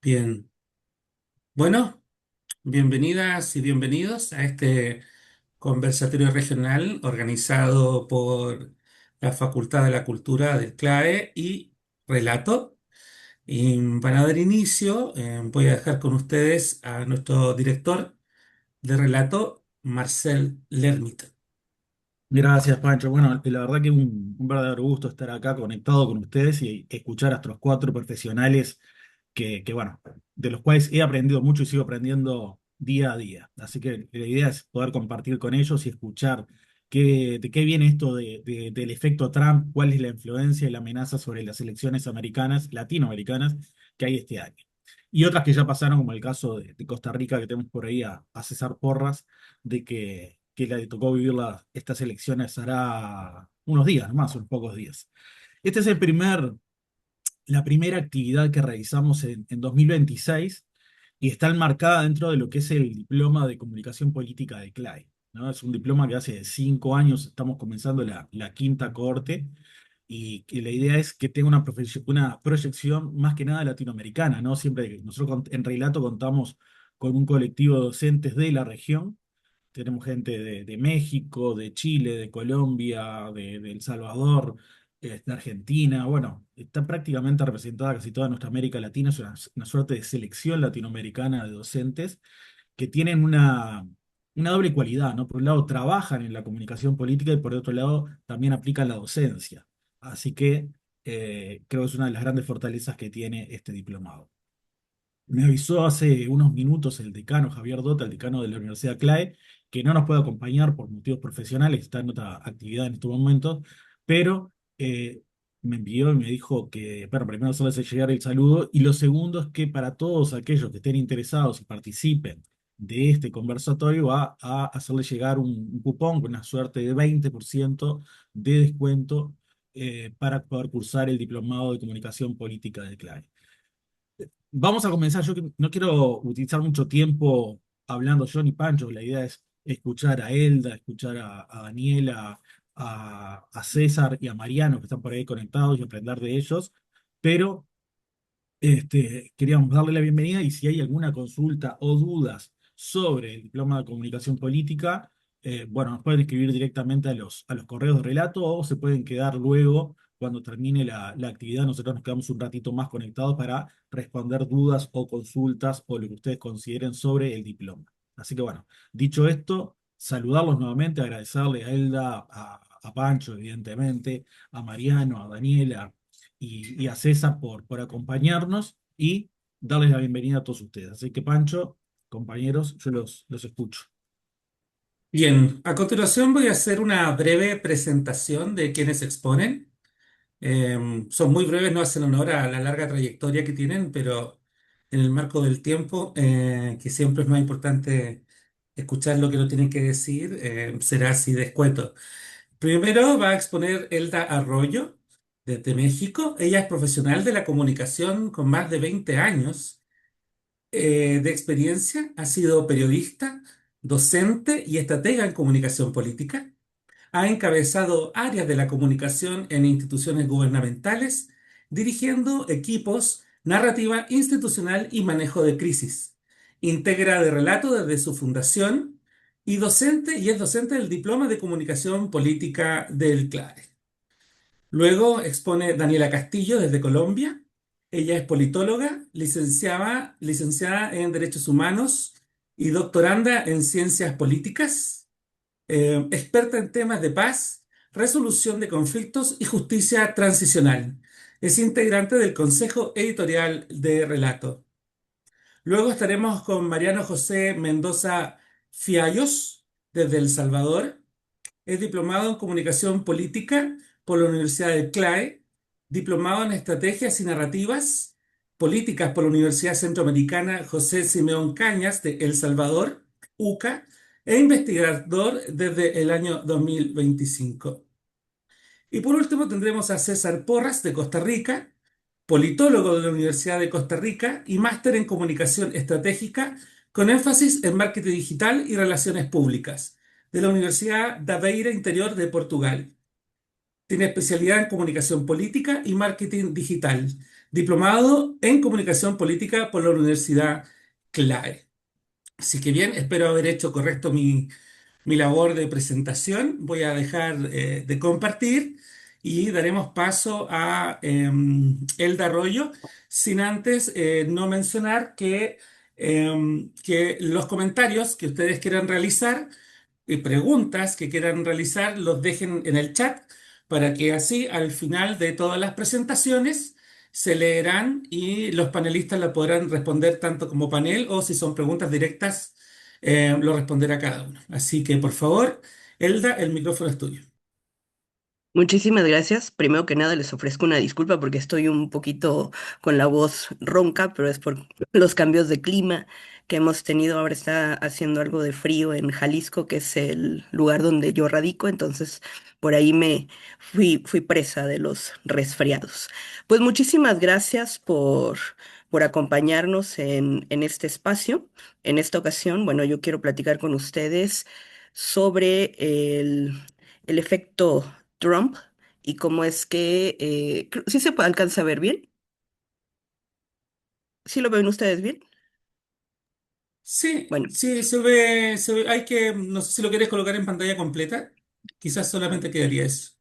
Bien, bueno, bienvenidas y bienvenidos a este conversatorio regional organizado por la Facultad de la Cultura del CLAE y Relato. Y para dar inicio, voy a dejar con ustedes a nuestro director de Relato, Marcel Lermit. Gracias, Pancho. Bueno, la verdad que un verdadero gusto estar acá conectado con ustedes y escuchar a estos cuatro profesionales bueno, de los cuales he aprendido mucho y sigo aprendiendo día a día. Así que la idea es poder compartir con ellos y escuchar de qué viene esto del efecto Trump, cuál es la influencia y la amenaza sobre las elecciones americanas, latinoamericanas, que hay este año. Y otras que ya pasaron, como el caso de Costa Rica, que tenemos por ahí a César Porras, que le tocó vivir estas elecciones hará unos días, más, unos pocos días. Esta es la primera actividad que realizamos en 2026 y está enmarcada dentro de lo que es el diploma de comunicación política de CLAE, ¿no? Es un diploma que hace 5 años estamos comenzando la quinta cohorte y que la idea es que tenga una proyección más que nada latinoamericana, ¿no? Siempre nosotros en Relato contamos con un colectivo de docentes de la región. Tenemos gente de México, de Chile, de Colombia, de El Salvador, de Argentina. Bueno, está prácticamente representada casi toda nuestra América Latina. Es una suerte de selección latinoamericana de docentes que tienen una doble cualidad, ¿no? Por un lado, trabajan en la comunicación política y por otro lado, también aplican la docencia. Así que creo que es una de las grandes fortalezas que tiene este diplomado. Me avisó hace unos minutos el decano Javier Dota, el decano de la Universidad CLAE, que no nos puede acompañar por motivos profesionales, está en otra actividad en estos momentos, pero me envió y me dijo que, bueno, primero hacerles llegar el saludo y lo segundo es que para todos aquellos que estén interesados y participen de este conversatorio va a hacerles llegar un cupón con una suerte de 20% de descuento para poder cursar el diplomado de comunicación política de CLAE. Vamos a comenzar. No quiero utilizar mucho tiempo hablando yo ni Pancho. La idea es escuchar a Elda, escuchar a Daniela, a César y a Mariano que están por ahí conectados y aprender de ellos. Pero queríamos darle la bienvenida y si hay alguna consulta o dudas sobre el diploma de comunicación política, bueno, nos pueden escribir directamente a los correos de relato o se pueden quedar luego cuando termine la actividad. Nosotros nos quedamos un ratito más conectados para responder dudas o consultas o lo que ustedes consideren sobre el diploma. Así que bueno, dicho esto, saludarlos nuevamente, agradecerle a Elda, a Pancho, evidentemente, a Mariano, a Daniela y a César por acompañarnos y darles la bienvenida a todos ustedes. Así que, Pancho, compañeros, yo los escucho. Bien, a continuación voy a hacer una breve presentación de quienes exponen. Son muy breves, no hacen honor a la larga trayectoria que tienen, pero en el marco del tiempo, que siempre es más importante escuchar lo que no tienen que decir, será así de escueto. Primero va a exponer Elda Arroyo, desde México. Ella es profesional de la comunicación con más de 20 años de experiencia. Ha sido periodista, docente y estratega en comunicación política. Ha encabezado áreas de la comunicación en instituciones gubernamentales, dirigiendo equipos, narrativa institucional y manejo de crisis. Integra de relato desde su fundación y es docente del Diploma de Comunicación Política del CLAE. Luego expone Daniela Castillo desde Colombia. Ella es politóloga, licenciada en Derechos Humanos y doctoranda en Ciencias Políticas, experta en temas de paz, resolución de conflictos y justicia transicional. Es integrante del Consejo Editorial de Relato. Luego estaremos con Mariano José Mendoza Fiallos, desde El Salvador. Es diplomado en Comunicación Política por la Universidad del CLAE, diplomado en Estrategias y Narrativas Políticas por la Universidad Centroamericana José Simeón Cañas de El Salvador, UCA, e investigador desde el año 2025. Y por último tendremos a César Porras de Costa Rica, politólogo de la Universidad de Costa Rica y máster en Comunicación Estratégica con énfasis en marketing digital y relaciones públicas de la Universidad da Beira Interior de Portugal. Tiene especialidad en comunicación política y marketing digital. Diplomado en comunicación política por la Universidad CLAE. Así que bien, espero haber hecho correcto mi labor de presentación. Voy a dejar de compartir y daremos paso a Elda Arroyo, sin antes no mencionar que los comentarios que ustedes quieran realizar y preguntas que quieran realizar los dejen en el chat para que así al final de todas las presentaciones se leerán y los panelistas la podrán responder tanto como panel o si son preguntas directas, lo responderá cada uno. Así que por favor, Elda, el micrófono es tuyo. Muchísimas gracias. Primero que nada les ofrezco una disculpa porque estoy un poquito con la voz ronca, pero es por los cambios de clima que hemos tenido. Ahora está haciendo algo de frío en Jalisco, que es el lugar donde yo radico, entonces por ahí me fui presa de los resfriados. Pues muchísimas gracias por acompañarnos en este espacio. En esta ocasión, bueno, yo quiero platicar con ustedes sobre el efecto Trump y cómo es que sí se alcanza a ver bien. ¿Sí lo ven ustedes bien? Sí, Bueno, sí, hay que, no sé si lo quieres colocar en pantalla completa, quizás solamente quedaría eso.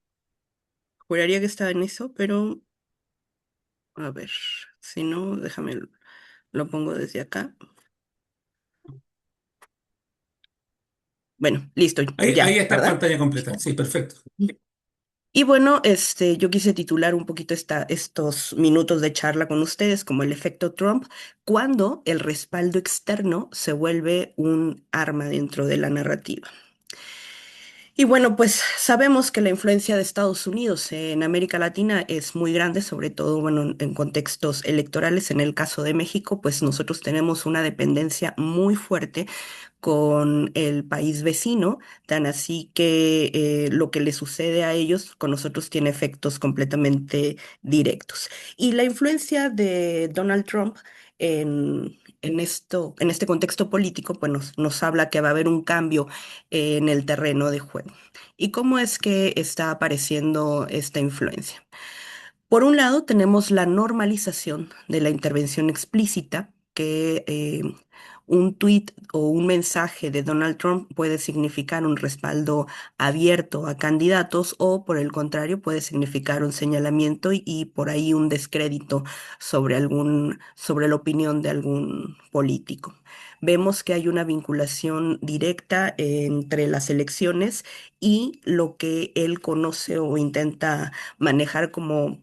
juraría que estaba en eso, pero a ver, si no, déjame, lo pongo desde acá. Bueno, listo, Ahí ya, está en ¿verdad? pantalla completa, sí, perfecto. Y bueno, yo quise titular un poquito estos minutos de charla con ustedes como el efecto Trump, cuando el respaldo externo se vuelve un arma dentro de la narrativa. Y bueno, pues sabemos que la influencia de Estados Unidos en América Latina es muy grande, sobre todo, bueno, en contextos electorales. En el caso de México, pues nosotros tenemos una dependencia muy fuerte con el país vecino, tan así que lo que le sucede a ellos con nosotros tiene efectos completamente directos. Y la influencia de Donald Trump en este contexto político, pues nos habla que va a haber un cambio en el terreno de juego. ¿Y cómo es que está apareciendo esta influencia? Por un lado, tenemos la normalización de la intervención explícita, que un tuit o un mensaje de Donald Trump puede significar un respaldo abierto a candidatos o, por el contrario, puede significar un señalamiento y por ahí un descrédito sobre la opinión de algún político. Vemos que hay una vinculación directa entre las elecciones y lo que él conoce o intenta manejar como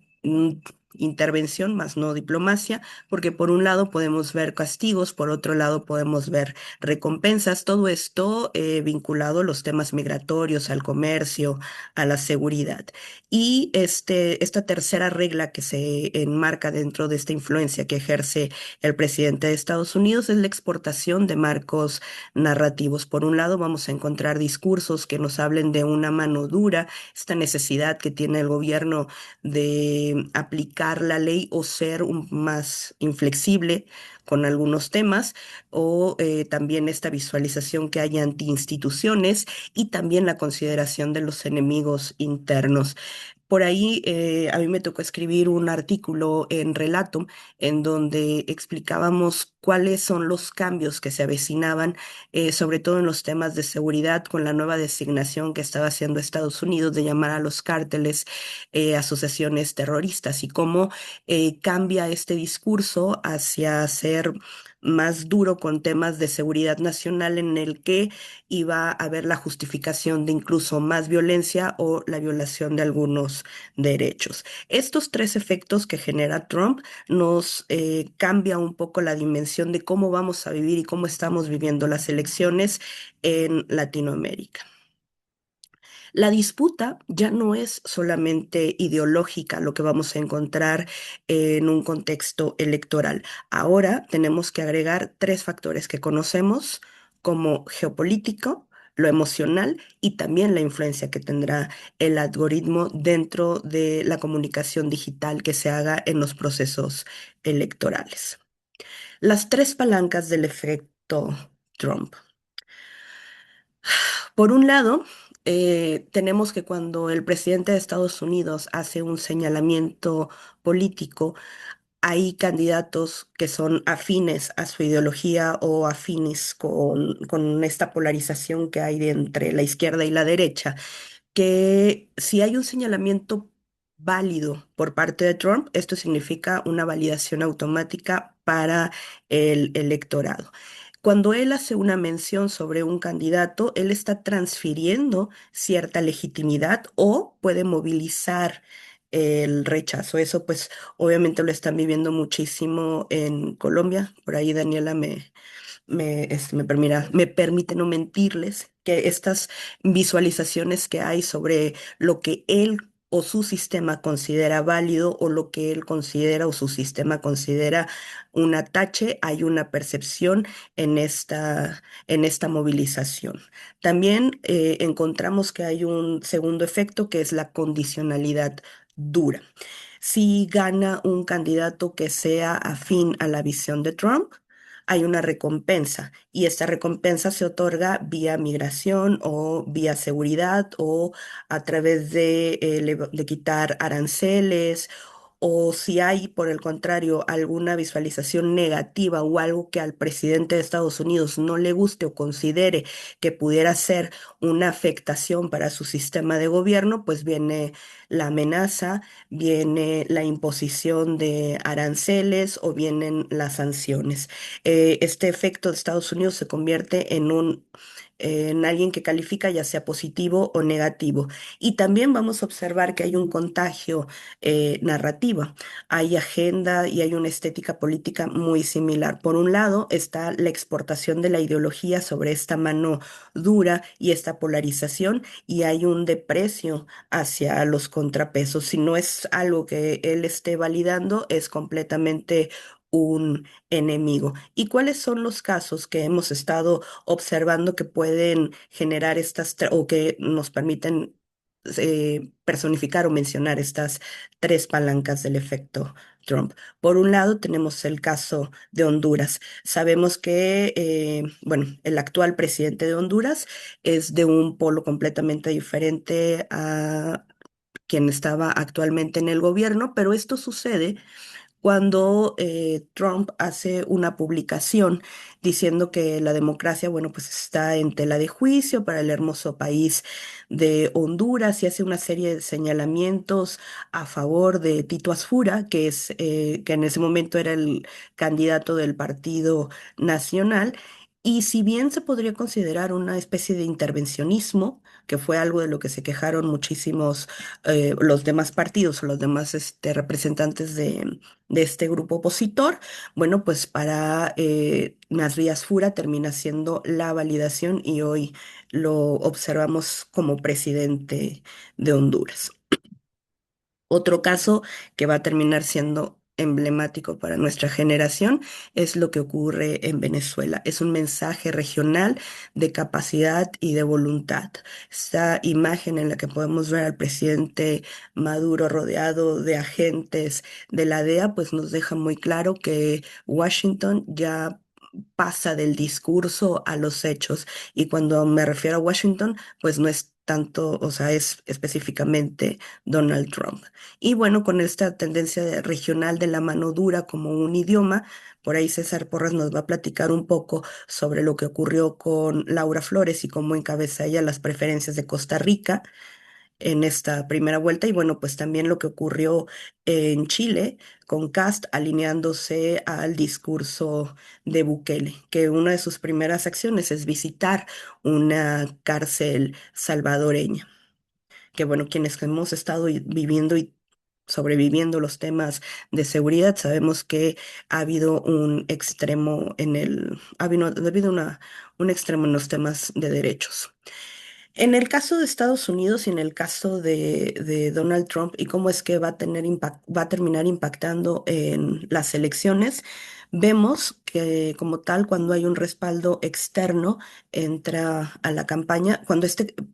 intervención, más no diplomacia, porque por un lado podemos ver castigos, por otro lado podemos ver recompensas, todo esto vinculado a los temas migratorios, al comercio, a la seguridad. Y esta tercera regla que se enmarca dentro de esta influencia que ejerce el presidente de Estados Unidos es la exportación de marcos narrativos. Por un lado, vamos a encontrar discursos que nos hablen de una mano dura, esta necesidad que tiene el gobierno de aplicar la ley o ser más inflexible con algunos temas, o también esta visualización que hay anti instituciones y también la consideración de los enemigos internos. Por ahí a mí me tocó escribir un artículo en Relatum en donde explicábamos cuáles son los cambios que se avecinaban, sobre todo en los temas de seguridad, con la nueva designación que estaba haciendo Estados Unidos de llamar a los cárteles asociaciones terroristas y cómo cambia este discurso hacia ser más duro con temas de seguridad nacional en el que iba a haber la justificación de incluso más violencia o la violación de algunos derechos. Estos tres efectos que genera Trump nos cambia un poco la dimensión de cómo vamos a vivir y cómo estamos viviendo las elecciones en Latinoamérica. La disputa ya no es solamente ideológica, lo que vamos a encontrar en un contexto electoral. Ahora tenemos que agregar tres factores que conocemos como geopolítico, lo emocional y también la influencia que tendrá el algoritmo dentro de la comunicación digital que se haga en los procesos electorales. Las tres palancas del efecto Trump. Por un lado, tenemos que cuando el presidente de Estados Unidos hace un señalamiento político, hay candidatos que son afines a su ideología o afines con esta polarización que hay de entre la izquierda y la derecha, que si hay un señalamiento válido por parte de Trump, esto significa una validación automática para el electorado. Cuando él hace una mención sobre un candidato, él está transfiriendo cierta legitimidad o puede movilizar el rechazo. Eso pues obviamente lo están viviendo muchísimo en Colombia. Por ahí Daniela me permite no mentirles que estas visualizaciones que hay sobre lo que él o su sistema considera válido o lo que él considera o su sistema considera un atache, hay una percepción en esta movilización. También encontramos que hay un segundo efecto que es la condicionalidad dura. Si gana un candidato que sea afín a la visión de Trump, hay una recompensa y esta recompensa se otorga vía migración o vía seguridad o a través de quitar aranceles o si hay, por el contrario, alguna visualización negativa o algo que al presidente de Estados Unidos no le guste o considere que pudiera ser una afectación para su sistema de gobierno, pues viene la amenaza, viene la imposición de aranceles o vienen las sanciones. Este efecto de Estados Unidos se convierte en alguien que califica ya sea positivo o negativo. Y también vamos a observar que hay un contagio narrativa, hay agenda y hay una estética política muy similar. Por un lado está la exportación de la ideología sobre esta mano dura y esta polarización y hay un deprecio hacia los contrapesos. Si no es algo que él esté validando, es completamente un enemigo. ¿Y cuáles son los casos que hemos estado observando que pueden generar o que nos permiten personificar o mencionar estas tres palancas del efecto Trump? Por un lado, tenemos el caso de Honduras. Sabemos que, bueno, el actual presidente de Honduras es de un polo completamente diferente a quien estaba actualmente en el gobierno, pero esto sucede cuando Trump hace una publicación diciendo que la democracia, bueno, pues está en tela de juicio para el hermoso país de Honduras y hace una serie de señalamientos a favor de Tito Asfura, que en ese momento era el candidato del Partido Nacional. Y si bien se podría considerar una especie de intervencionismo, que fue algo de lo que se quejaron muchísimos los demás partidos o los demás representantes de este grupo opositor, bueno, pues para Nasri Asfura termina siendo la validación y hoy lo observamos como presidente de Honduras. Otro caso que va a terminar siendo emblemático para nuestra generación es lo que ocurre en Venezuela. Es un mensaje regional de capacidad y de voluntad. Esta imagen en la que podemos ver al presidente Maduro rodeado de agentes de la DEA, pues nos deja muy claro que Washington ya pasa del discurso a los hechos. Y cuando me refiero a Washington, pues no es tanto, o sea, es específicamente Donald Trump. Y bueno, con esta tendencia regional de la mano dura como un idioma, por ahí César Porras nos va a platicar un poco sobre lo que ocurrió con Laura Flores y cómo encabeza ella las preferencias de Costa Rica en esta primera vuelta y bueno, pues también lo que ocurrió en Chile con Kast alineándose al discurso de Bukele, que una de sus primeras acciones es visitar una cárcel salvadoreña, que bueno, quienes hemos estado viviendo y sobreviviendo los temas de seguridad, sabemos que ha habido un extremo ha habido un extremo en los temas de derechos. En el caso de Estados Unidos y en el caso de Donald Trump y cómo es que va a terminar impactando en las elecciones, vemos que como tal, cuando hay un respaldo externo, entra a la campaña,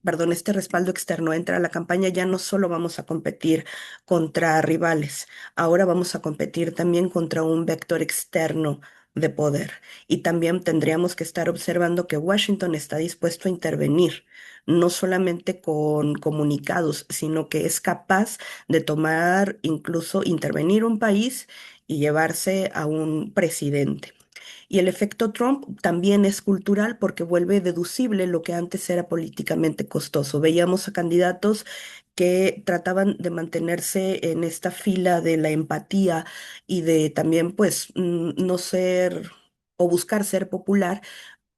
perdón, este respaldo externo entra a la campaña, ya no solo vamos a competir contra rivales, ahora vamos a competir también contra un vector externo de poder. Y también tendríamos que estar observando que Washington está dispuesto a intervenir, no solamente con comunicados, sino que es capaz de tomar, incluso intervenir un país y llevarse a un presidente. Y el efecto Trump también es cultural porque vuelve deducible lo que antes era políticamente costoso. Veíamos a candidatos que trataban de mantenerse en esta fila de la empatía y de también, pues, no ser o buscar ser popular,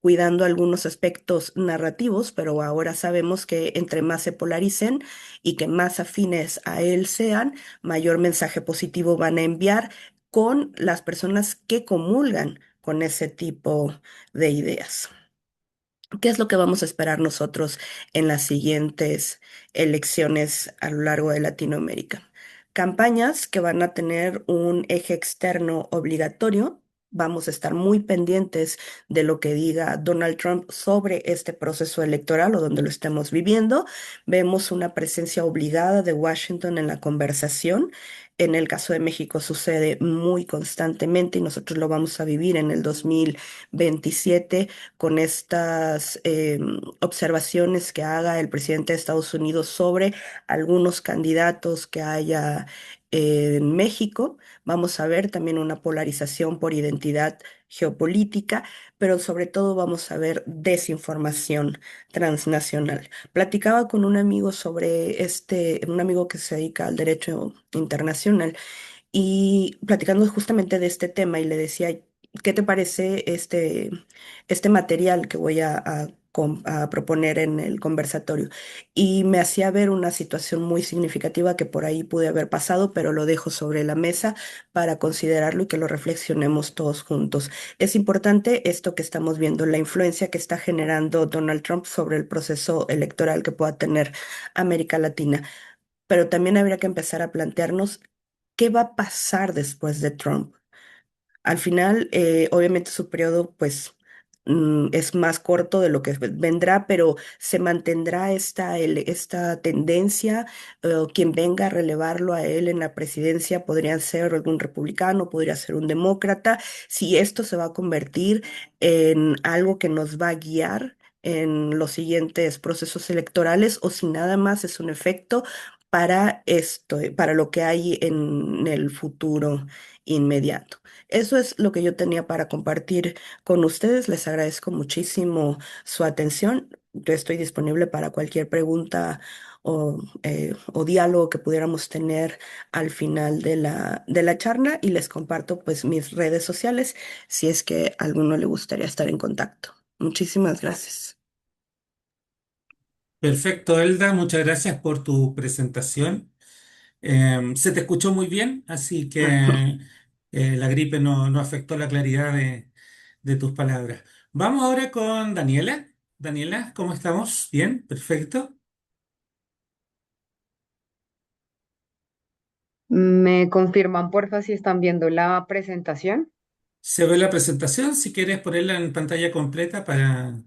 cuidando algunos aspectos narrativos, pero ahora sabemos que entre más se polaricen y que más afines a él sean, mayor mensaje positivo van a enviar con las personas que comulgan con ese tipo de ideas. ¿Qué es lo que vamos a esperar nosotros en las siguientes elecciones a lo largo de Latinoamérica? Campañas que van a tener un eje externo obligatorio. Vamos a estar muy pendientes de lo que diga Donald Trump sobre este proceso electoral o donde lo estemos viviendo. Vemos una presencia obligada de Washington en la conversación. En el caso de México sucede muy constantemente y nosotros lo vamos a vivir en el 2027 con estas observaciones que haga el presidente de Estados Unidos sobre algunos candidatos que haya en México. Vamos a ver también una polarización por identidad geopolítica, pero sobre todo vamos a ver desinformación transnacional. Platicaba con un amigo sobre un amigo que se dedica al derecho internacional y platicando justamente de este tema y le decía, ¿qué te parece este material que voy a proponer en el conversatorio? Y me hacía ver una situación muy significativa que por ahí pude haber pasado, pero lo dejo sobre la mesa para considerarlo y que lo reflexionemos todos juntos. Es importante esto que estamos viendo, la influencia que está generando Donald Trump sobre el proceso electoral que pueda tener América Latina, pero también habría que empezar a plantearnos qué va a pasar después de Trump. Al final, obviamente su periodo, pues, es más corto de lo que vendrá, pero se mantendrá esta tendencia. Quien venga a relevarlo a él en la presidencia podría ser algún republicano, podría ser un demócrata. Si esto se va a convertir en algo que nos va a guiar en los siguientes procesos electorales o si nada más es un efecto para esto, para lo que hay en el futuro inmediato. Eso es lo que yo tenía para compartir con ustedes. Les agradezco muchísimo su atención. Yo estoy disponible para cualquier pregunta o diálogo que pudiéramos tener al final de la charla y les comparto pues mis redes sociales si es que a alguno le gustaría estar en contacto. Muchísimas gracias. Perfecto, Elda, muchas gracias por tu presentación. Se te escuchó muy bien, así que la gripe no afectó la claridad de tus palabras. Vamos ahora con Daniela. Daniela, ¿cómo estamos? Bien, perfecto. ¿Me confirman, porfa, si están viendo la presentación? Se ve la presentación, si quieres ponerla en pantalla completa para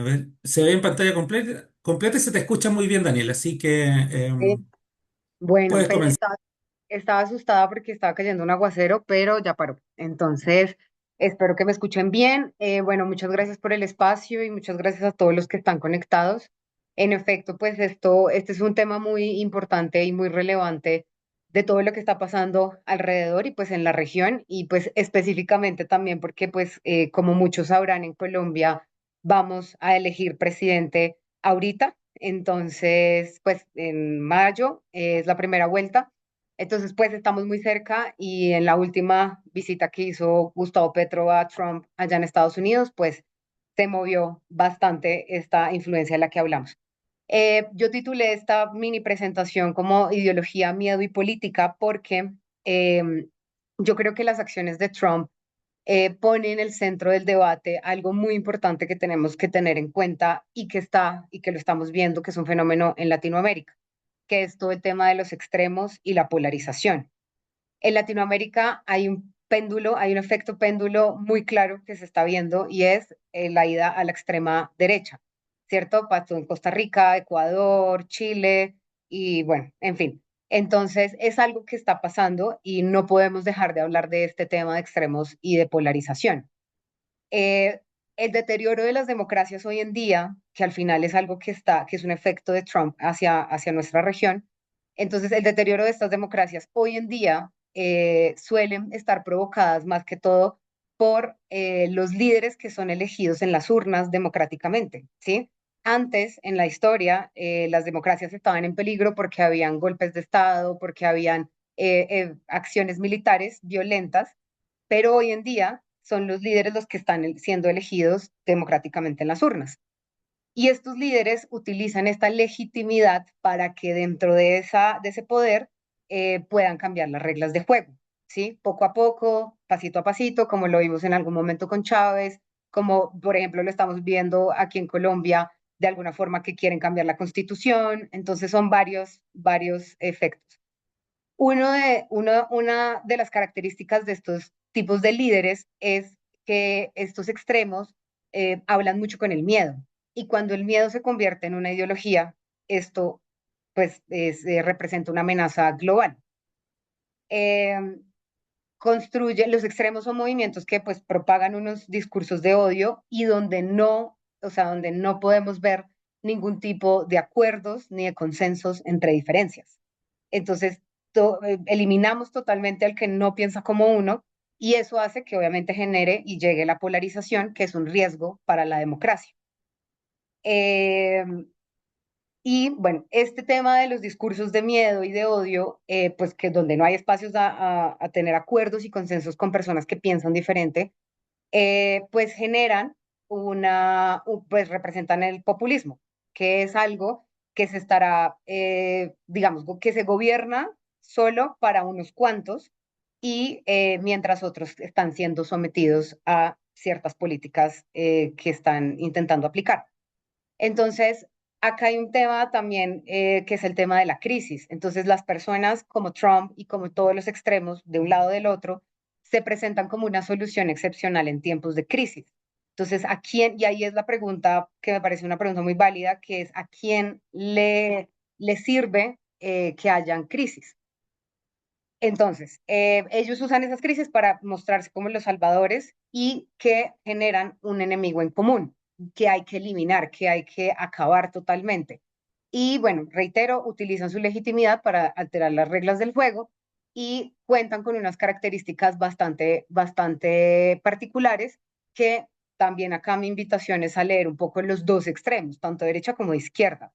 ver. Se ve en pantalla completa y se te escucha muy bien, Daniela, así que Sí. Bueno, puedes comenzar. estaba asustada porque estaba cayendo un aguacero, pero ya paró. Entonces, espero que me escuchen bien. Bueno, muchas gracias por el espacio y muchas gracias a todos los que están conectados. En efecto, pues este es un tema muy importante y muy relevante de todo lo que está pasando alrededor y pues en la región y pues específicamente también porque pues como muchos sabrán en Colombia vamos a elegir presidente ahorita. Entonces, pues en mayo es la primera vuelta. Entonces, pues estamos muy cerca y en la última visita que hizo Gustavo Petro a Trump allá en Estados Unidos, pues se movió bastante esta influencia de la que hablamos. Yo titulé esta mini presentación como Ideología, Miedo y Política porque eh, yo creo que las acciones de Trump pone en el centro del debate algo muy importante que tenemos que tener en cuenta y que lo estamos viendo, que es un fenómeno en Latinoamérica, que es todo el tema de los extremos y la polarización. En Latinoamérica hay un péndulo, hay un efecto péndulo muy claro que se está viendo y es la ida a la extrema derecha, ¿cierto? Pasó en Costa Rica, Ecuador, Chile y bueno, en fin. Entonces, es algo que está pasando y no podemos dejar de hablar de este tema de extremos y de polarización. Eh, el deterioro de las democracias hoy en día, que al final es algo que es un efecto de Trump hacia nuestra región, entonces el deterioro de estas democracias hoy en día suelen estar provocadas más que todo por los líderes que son elegidos en las urnas democráticamente, ¿sí? Antes, en la historia, las democracias estaban en peligro porque habían golpes de Estado, porque habían acciones militares violentas, pero hoy en día son los líderes los que están siendo elegidos democráticamente en las urnas. Y estos líderes utilizan esta legitimidad para que dentro de ese poder puedan cambiar las reglas de juego, ¿sí? Poco a poco, pasito a pasito, como lo vimos en algún momento con Chávez, como por ejemplo lo estamos viendo aquí en Colombia, de alguna forma que quieren cambiar la constitución. Entonces son varios efectos. Una de las características de estos tipos de líderes es que estos extremos hablan mucho con el miedo. Y cuando el miedo se convierte en una ideología, esto representa una amenaza global. Eh, los extremos son movimientos que pues propagan unos discursos de odio y donde no, o sea, donde no podemos ver ningún tipo de acuerdos ni de consensos entre diferencias. Entonces, eliminamos totalmente al que no piensa como uno y eso hace que obviamente genere y llegue la polarización, que es un riesgo para la democracia. Eh, y bueno, este tema de los discursos de miedo y de odio, pues que donde no hay espacios a tener acuerdos y consensos con personas que piensan diferente, pues generan pues representan el populismo, que es algo que se estará, digamos, que se gobierna solo para unos cuantos y mientras otros están siendo sometidos a ciertas políticas que están intentando aplicar. Entonces, acá hay un tema también que es el tema de la crisis. Entonces, las personas como Trump y como todos los extremos, de un lado o del otro, se presentan como una solución excepcional en tiempos de crisis. Entonces, ¿a quién? Y ahí es la pregunta que me parece una pregunta muy válida, que es ¿a quién le sirve que hayan crisis? Entonces, ellos usan esas crisis para mostrarse como los salvadores y que generan un enemigo en común, que hay que eliminar, que hay que acabar totalmente. Y bueno, reitero, utilizan su legitimidad para alterar las reglas del juego y cuentan con unas características bastante particulares que también acá mi invitación es a leer un poco los dos extremos, tanto derecha como de izquierda,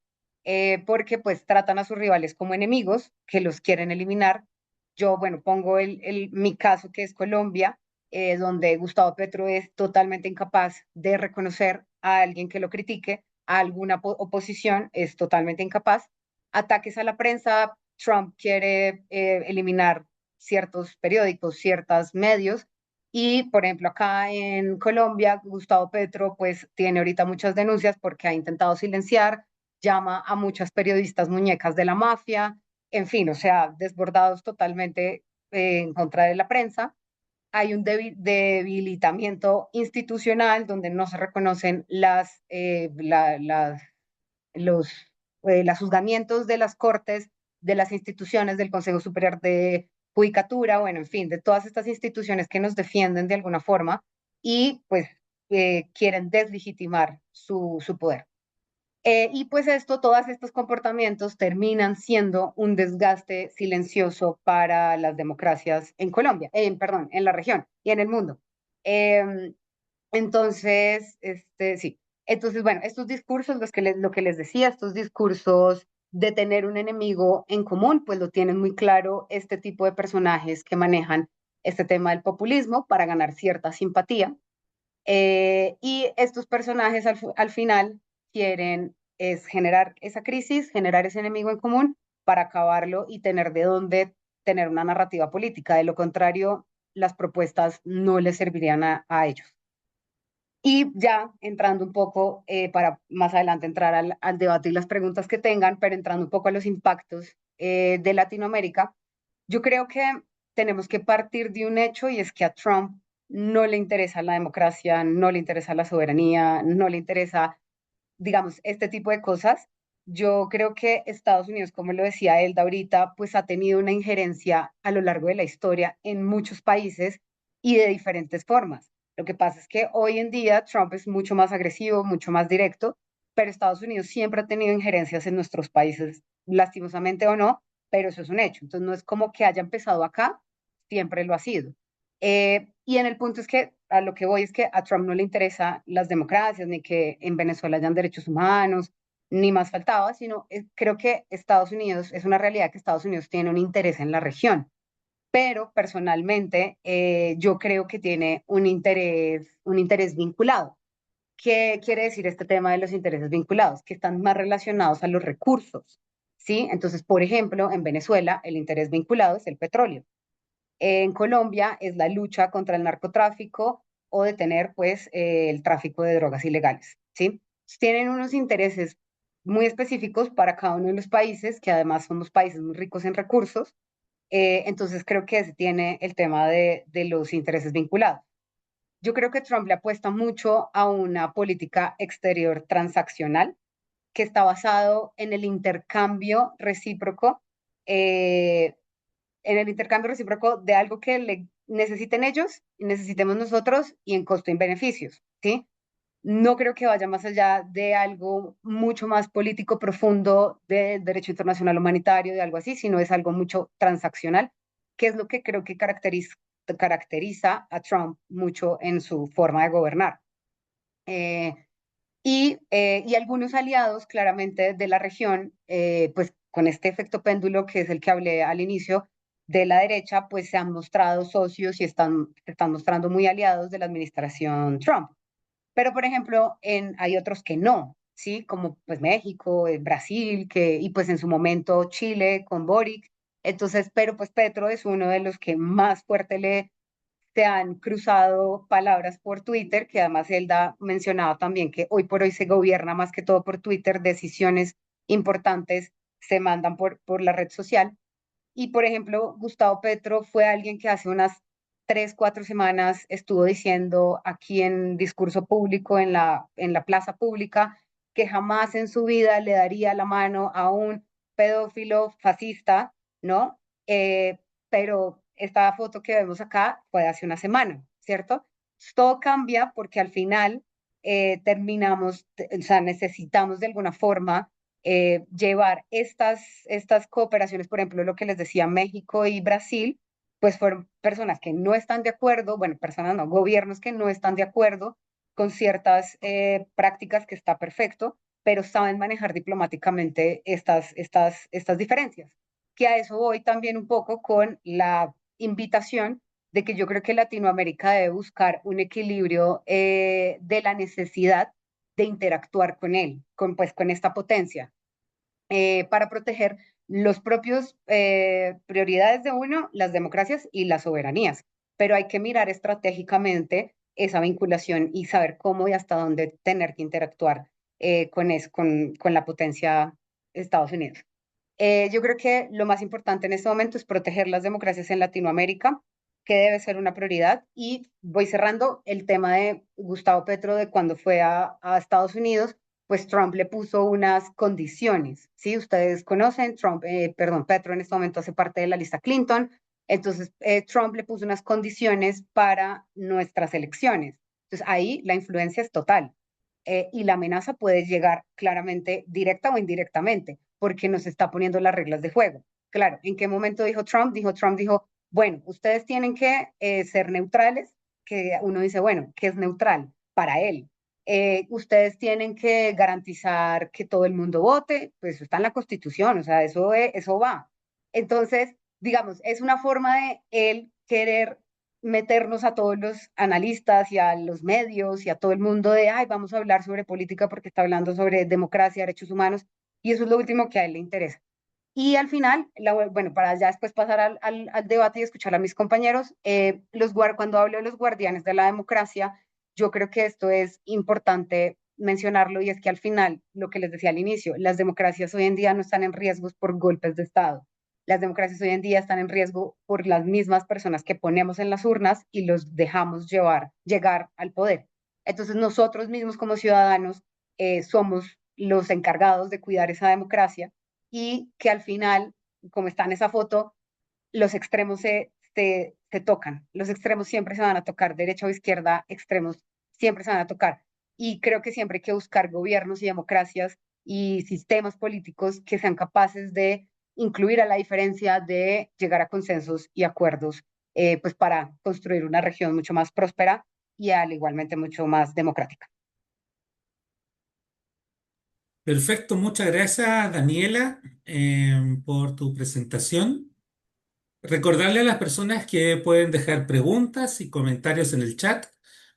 porque pues tratan a sus rivales como enemigos que los quieren eliminar. Yo, bueno, pongo mi caso que es Colombia, donde Gustavo Petro es totalmente incapaz de reconocer a alguien que lo critique, a alguna oposición es totalmente incapaz. Ataques a la prensa, Trump quiere eliminar ciertos periódicos, ciertos medios. Y, por ejemplo, acá en Colombia, Gustavo Petro, pues tiene ahorita muchas denuncias porque ha intentado silenciar, llama a muchas periodistas muñecas de la mafia, en fin, o sea, desbordados totalmente en contra de la prensa. Hay un debilitamiento institucional donde no se reconocen los los juzgamientos de las cortes, de las instituciones del Consejo Superior de Judicatura, bueno, en fin, de todas estas instituciones que nos defienden de alguna forma y pues quieren deslegitimar su poder. Y pues todos estos comportamientos terminan siendo un desgaste silencioso para las democracias en Colombia, perdón, en la región y en el mundo. Eh, entonces, sí. Entonces, bueno, estos discursos, lo que les decía, estos discursos de tener un enemigo en común, pues lo tienen muy claro este tipo de personajes que manejan este tema del populismo para ganar cierta simpatía. Y estos personajes al final quieren es generar esa crisis, generar ese enemigo en común para acabarlo y tener de dónde tener una narrativa política. De lo contrario, las propuestas no les servirían a ellos. Y ya entrando un poco, para más adelante entrar al debate y las preguntas que tengan, pero entrando un poco a los impactos de Latinoamérica, yo creo que tenemos que partir de un hecho y es que a Trump no le interesa la democracia, no le interesa la soberanía, no le interesa, digamos, este tipo de cosas. yo creo que Estados Unidos, como lo decía Elda ahorita, pues ha tenido una injerencia a lo largo de la historia en muchos países y de diferentes formas. Lo que pasa es que hoy en día Trump es mucho más agresivo, mucho más directo, pero Estados Unidos siempre ha tenido injerencias en nuestros países, lastimosamente o no, pero eso es un hecho. Entonces no es como que haya empezado acá, siempre lo ha sido. Y en el punto es que a lo que voy es que a Trump no le interesa las democracias, ni que en Venezuela hayan derechos humanos, ni más faltaba, sino creo que Estados Unidos, es una realidad que Estados Unidos tiene un interés en la región, pero personalmente yo creo que tiene un interés vinculado. ¿Qué quiere decir este tema de los intereses vinculados? Que están más relacionados a los recursos, ¿sí? Entonces, por ejemplo, en Venezuela el interés vinculado es el petróleo. En Colombia es la lucha contra el narcotráfico o detener, pues, el tráfico de drogas ilegales, ¿sí? Tienen unos intereses muy específicos para cada uno de los países, que además somos países muy ricos en recursos. Entonces creo que ese tiene el tema de los intereses vinculados. Yo creo que Trump le apuesta mucho a una política exterior transaccional que está basado eh, en el intercambio recíproco de algo que le necesiten ellos y necesitemos nosotros y en costo y en beneficios, ¿sí? No creo que vaya más allá de algo mucho más político profundo de derecho internacional humanitario, de algo así, sino es algo mucho transaccional, que es lo que creo que caracteriza a Trump mucho en su forma de gobernar. Eh, y algunos aliados claramente de la región, pues con este efecto péndulo que es el que hablé al inicio de la derecha, pues se han mostrado socios y se están mostrando muy aliados de la administración Trump. Pero, por ejemplo, hay otros que no, ¿sí? Como pues México, Brasil, y pues en su momento Chile con Boric. Entonces, pero pues Petro es uno de los que más fuerte se han cruzado palabras por Twitter, que además Elda mencionaba también que hoy por hoy se gobierna más que todo por Twitter, decisiones importantes se mandan por la red social. Y por ejemplo, Gustavo Petro fue alguien que hace unas 3, 4 semanas estuvo diciendo aquí en discurso público, en la plaza pública, que jamás en su vida le daría la mano a un pedófilo fascista, ¿no? Pero esta foto que vemos acá fue de hace una semana, ¿cierto? Todo cambia porque al final o sea, necesitamos de alguna forma llevar estas cooperaciones, por ejemplo, lo que les decía México y Brasil, pues fueron personas que no están de acuerdo, bueno, personas no, gobiernos que no están de acuerdo con ciertas prácticas que está perfecto, pero saben manejar diplomáticamente estas diferencias. Que a eso voy también un poco con la invitación de que yo creo que Latinoamérica debe buscar un equilibrio de la necesidad de interactuar con él, pues, con esta potencia para proteger los propios prioridades de uno, las democracias y las soberanías. Pero hay que mirar estratégicamente esa vinculación y saber cómo y hasta dónde tener que interactuar con la potencia de Estados Unidos. Yo creo que lo más importante en este momento es proteger las democracias en Latinoamérica, que debe ser una prioridad. Y voy cerrando el tema de Gustavo Petro de cuando fue a Estados Unidos, pues Trump le puso unas condiciones, ¿sí? Ustedes conocen, perdón, Petro en este momento hace parte de la lista Clinton, entonces Trump le puso unas condiciones para nuestras elecciones. Entonces ahí la influencia es total y la amenaza puede llegar claramente directa o indirectamente, porque nos está poniendo las reglas de juego. Claro, ¿en qué momento dijo Trump? Trump dijo, bueno, ustedes tienen que ser neutrales, que uno dice, bueno, ¿qué es neutral? Para él. Ustedes tienen que garantizar que todo el mundo vote, pues eso está en la Constitución, o sea, eso va. Entonces, digamos, es una forma de él querer meternos a todos los analistas y a los medios y a todo el mundo de, ay, vamos a hablar sobre política porque está hablando sobre democracia, derechos humanos, y eso es lo último que a él le interesa. Y al final, bueno, para ya después pasar al debate y escuchar a mis compañeros, cuando hablo de los guardianes de la democracia, yo creo que esto es importante mencionarlo y es que al final, lo que les decía al inicio, las democracias hoy en día no están en riesgos por golpes de Estado. Las democracias hoy en día están en riesgo por las mismas personas que ponemos en las urnas y los dejamos llegar al poder. Entonces nosotros mismos como ciudadanos somos los encargados de cuidar esa democracia y que al final, como está en esa foto, los extremos se tocan, los extremos siempre se van a tocar, derecha o izquierda, extremos siempre se van a tocar. Y creo que siempre hay que buscar gobiernos y democracias y sistemas políticos que sean capaces de incluir a la diferencia, de llegar a consensos y acuerdos, pues para construir una región mucho más próspera y al igualmente mucho más democrática. Perfecto, muchas gracias Daniela por tu presentación. Recordarle a las personas que pueden dejar preguntas y comentarios en el chat.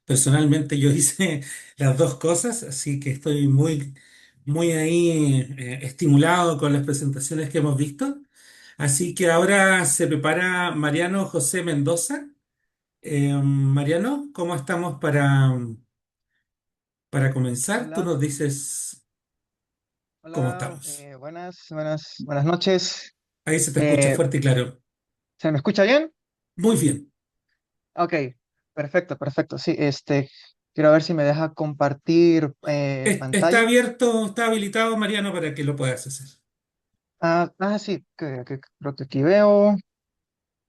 Personalmente yo hice las dos cosas, así que estoy muy ahí estimulado con las presentaciones que hemos visto. Así que ahora se prepara Mariano José Mendoza. Mariano, ¿cómo estamos para comenzar? Tú Hola, nos dices cómo hola, estamos. buenas noches. Ahí se te escucha Eh, fuerte y claro. ¿Se me escucha bien? Muy bien. Ok, perfecto, perfecto. Sí, quiero ver si me deja compartir Está pantalla. abierto, está habilitado, Mariano, para que lo puedas hacer. Sí, creo que aquí veo.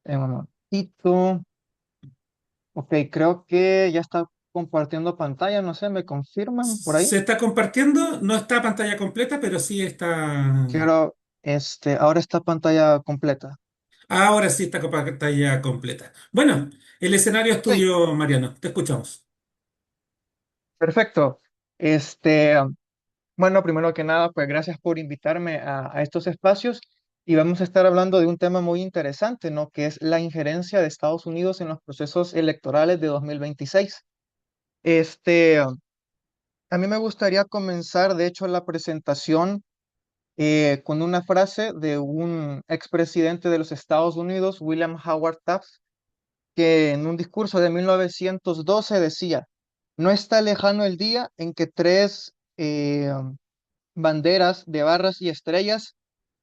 Un momentito. Ok, creo que ya está compartiendo pantalla, no sé, ¿me confirman por ahí? Se está compartiendo, no está pantalla completa, pero sí está. Quiero, ahora está pantalla completa. Ahora sí está con pantalla completa. Bueno, el escenario es Ok, tuyo, Mariano. Te escuchamos. perfecto. Este, Bueno, primero que nada, pues gracias por invitarme a estos espacios y vamos a estar hablando de un tema muy interesante, ¿no? Que es la injerencia de Estados Unidos en los procesos electorales de 2026. Este, a mí me gustaría comenzar, de hecho, la presentación con una frase de un expresidente de los Estados Unidos, William Howard Taft, que en un discurso de 1912 decía, no está lejano el día en que tres banderas de barras y estrellas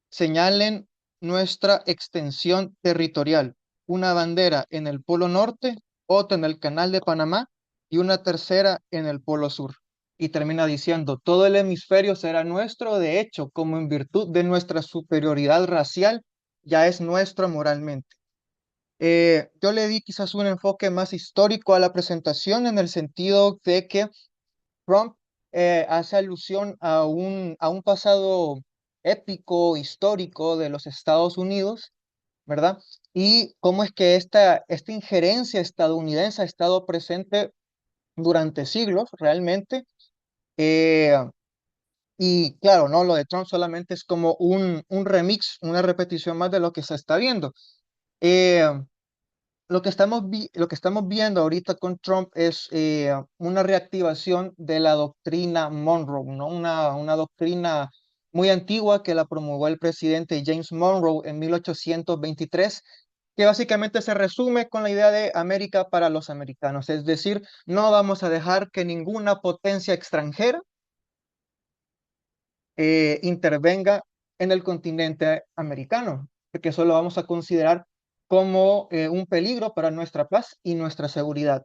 señalen nuestra extensión territorial. Una bandera en el Polo Norte, otra en el Canal de Panamá y una tercera en el Polo Sur. Y termina diciendo, todo el hemisferio será nuestro, de hecho, como en virtud de nuestra superioridad racial, ya es nuestro moralmente. Yo le di quizás un enfoque más histórico a la presentación en el sentido de que Trump hace alusión a un pasado épico, histórico de los Estados Unidos, ¿verdad? Y cómo es que esta injerencia estadounidense ha estado presente durante siglos, realmente. Eh, y claro, ¿no? Lo de Trump solamente es como un remix, una repetición más de lo que se está viendo. Eh, lo que estamos viendo ahorita con Trump es una reactivación de la doctrina Monroe, ¿no? Una doctrina muy antigua que la promulgó el presidente James Monroe en 1823, que básicamente se resume con la idea de América para los americanos, es decir, no vamos a dejar que ninguna potencia extranjera intervenga en el continente americano, porque eso lo vamos a considerar como un peligro para nuestra paz y nuestra seguridad.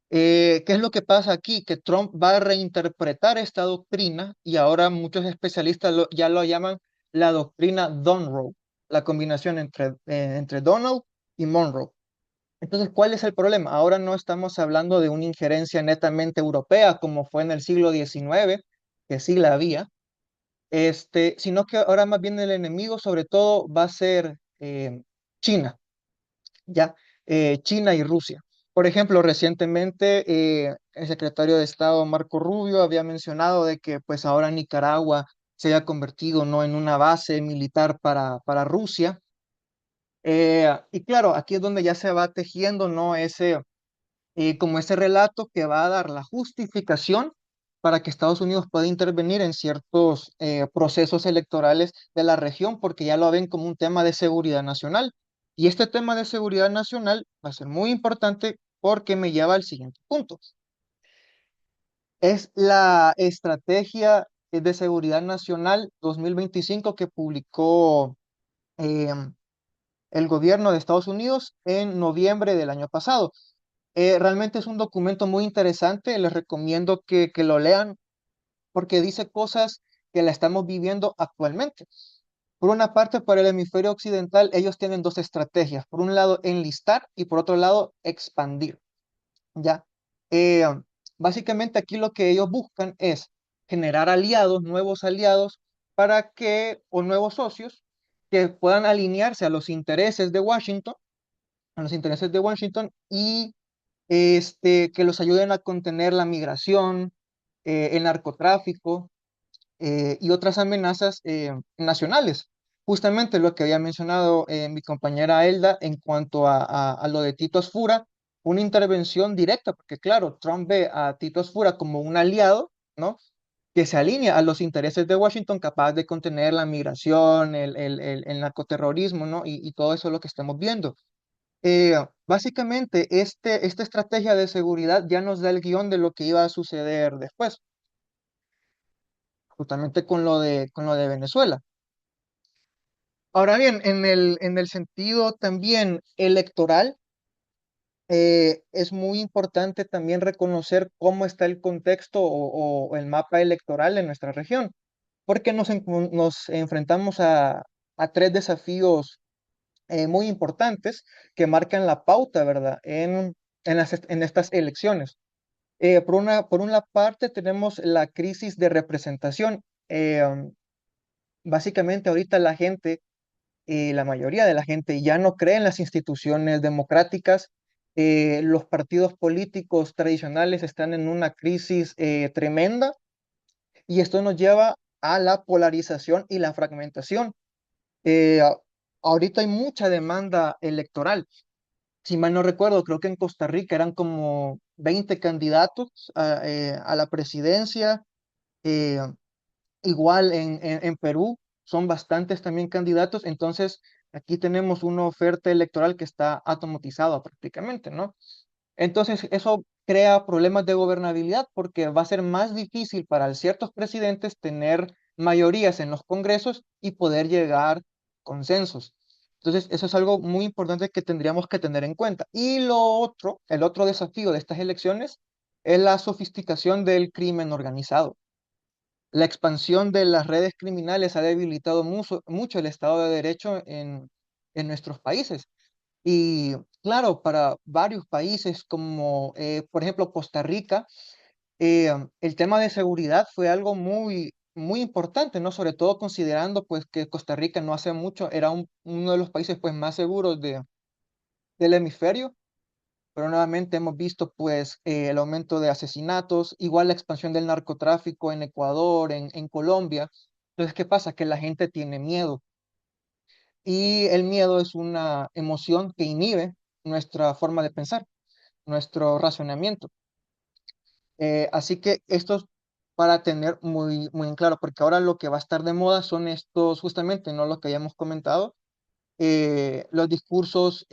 ¿Qué es lo que pasa aquí? Que Trump va a reinterpretar esta doctrina y ahora muchos especialistas ya lo llaman la doctrina Monroe, la combinación entre Donald y Monroe. Entonces, ¿cuál es el problema? Ahora no estamos hablando de una injerencia netamente europea como fue en el siglo XIX, que sí la había, sino que ahora más bien el enemigo sobre todo va a ser China, ¿ya? China y Rusia. Por ejemplo, recientemente el secretario de Estado Marco Rubio había mencionado de que pues ahora Nicaragua se haya convertido, ¿no? En una base militar para Rusia. Y claro, aquí es donde ya se va tejiendo, ¿no? Como ese relato que va a dar la justificación para que Estados Unidos pueda intervenir en ciertos procesos electorales de la región, porque ya lo ven como un tema de seguridad nacional. Y este tema de seguridad nacional va a ser muy importante porque me lleva al siguiente punto. Es la estrategia de seguridad nacional 2025 que publicó eh, el gobierno de Estados Unidos en noviembre del año pasado. Realmente es un documento muy interesante, les recomiendo que lo lean porque dice cosas que la estamos viviendo actualmente. Por una parte, para el hemisferio occidental, ellos tienen dos estrategias. Por un lado, enlistar y por otro lado, expandir. ¿Ya? Eh, Básicamente aquí lo que ellos buscan es generar aliados, nuevos aliados, o nuevos socios que puedan alinearse a los intereses de Washington, y que los ayuden a contener la migración, el narcotráfico y otras amenazas nacionales. Justamente lo que había mencionado mi compañera Elda en cuanto a lo de Tito Asfura, una intervención directa, porque claro, Trump ve a Tito Asfura como un aliado, ¿no? Que se alinea a los intereses de Washington, capaz de contener la migración, el narcoterrorismo, ¿no? Y todo eso es lo que estamos viendo. Básicamente, esta estrategia de seguridad ya nos da el guión de lo que iba a suceder después, justamente con lo de Venezuela. Ahora bien, en el sentido también electoral, es muy importante también reconocer cómo está el contexto o el mapa electoral en nuestra región, porque nos enfrentamos a tres desafíos muy importantes que marcan la pauta, ¿verdad? En estas elecciones. Por una parte tenemos la crisis de representación. Básicamente ahorita la mayoría de la gente ya no cree en las instituciones democráticas. Los partidos políticos tradicionales están en una crisis tremenda y esto nos lleva a la polarización y la fragmentación. Eh, a- Ahorita hay mucha demanda electoral. Si mal no recuerdo, creo que en Costa Rica eran como 20 candidatos a la presidencia. eh, Igual en Perú son bastantes también candidatos, entonces aquí tenemos una oferta electoral que está automatizada prácticamente, ¿no? Entonces eso crea problemas de gobernabilidad porque va a ser más difícil para ciertos presidentes tener mayorías en los congresos y poder llegar a consensos. Entonces eso es algo muy importante que tendríamos que tener en cuenta. Y el otro desafío de estas elecciones es la sofisticación del crimen organizado. La expansión de las redes criminales ha debilitado mucho el Estado de Derecho en nuestros países. Y claro, para varios países como, por ejemplo, Costa Rica, el tema de seguridad fue algo muy importante, ¿no? Sobre todo considerando pues que Costa Rica no hace mucho era uno de los países pues más seguros del hemisferio, pero nuevamente hemos visto pues el aumento de asesinatos, igual la expansión del narcotráfico en Ecuador, en Colombia. Entonces, ¿qué pasa? Que la gente tiene miedo y el miedo es una emoción que inhibe nuestra forma de pensar, nuestro racionamiento. Así que esto es para tener muy en claro, porque ahora lo que va a estar de moda son estos, justamente, ¿no? Lo que hayamos comentado, los discursos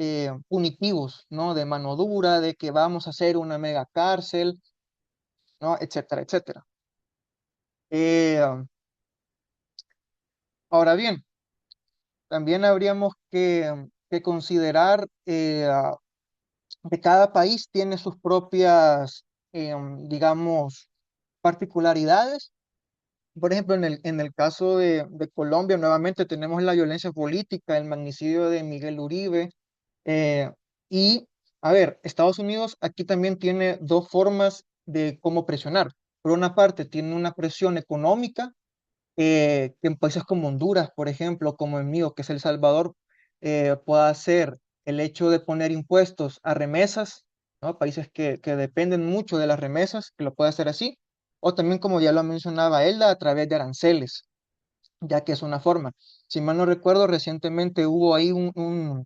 punitivos, ¿no? De mano dura, de que vamos a hacer una mega cárcel, ¿no? Etcétera, etcétera. Eh, Ahora bien, también habríamos que considerar que cada país tiene sus propias, digamos, particularidades. Por ejemplo, en el caso de Colombia, nuevamente tenemos la violencia política, el magnicidio de Miguel Uribe. eh, y, a ver, Estados Unidos aquí también tiene dos formas de cómo presionar. Por una parte, tiene una presión económica, que en países como Honduras, por ejemplo, como el mío, que es El Salvador, pueda ser el hecho de poner impuestos a remesas, ¿no? Países que dependen mucho de las remesas, que lo puede hacer así, o también, como ya lo mencionaba Elda, a través de aranceles, ya que es una forma. Si mal no recuerdo, recientemente hubo ahí un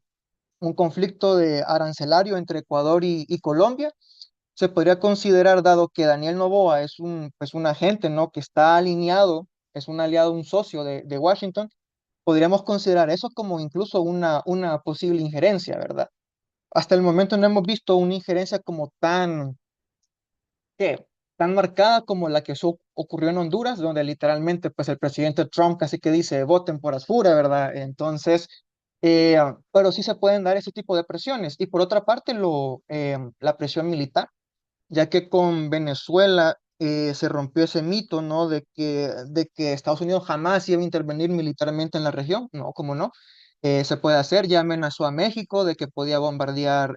conflicto de arancelario entre Ecuador y Colombia. Se podría considerar, dado que Daniel Noboa es pues un agente, ¿no? Que está alineado, es un aliado, un socio de Washington, podríamos considerar eso como incluso una posible injerencia, ¿verdad? Hasta el momento no hemos visto una injerencia como ¿qué? Tan marcada como la que ocurrió en Honduras, donde literalmente pues el presidente Trump casi que dice voten por Asfura, ¿verdad? Entonces, pero sí se pueden dar ese tipo de presiones. Y por otra parte, la presión militar, ya que con Venezuela se rompió ese mito, ¿no? De que Estados Unidos jamás iba a intervenir militarmente en la región. No, ¿cómo no? Se puede hacer. Ya amenazó a México de que podía bombardear,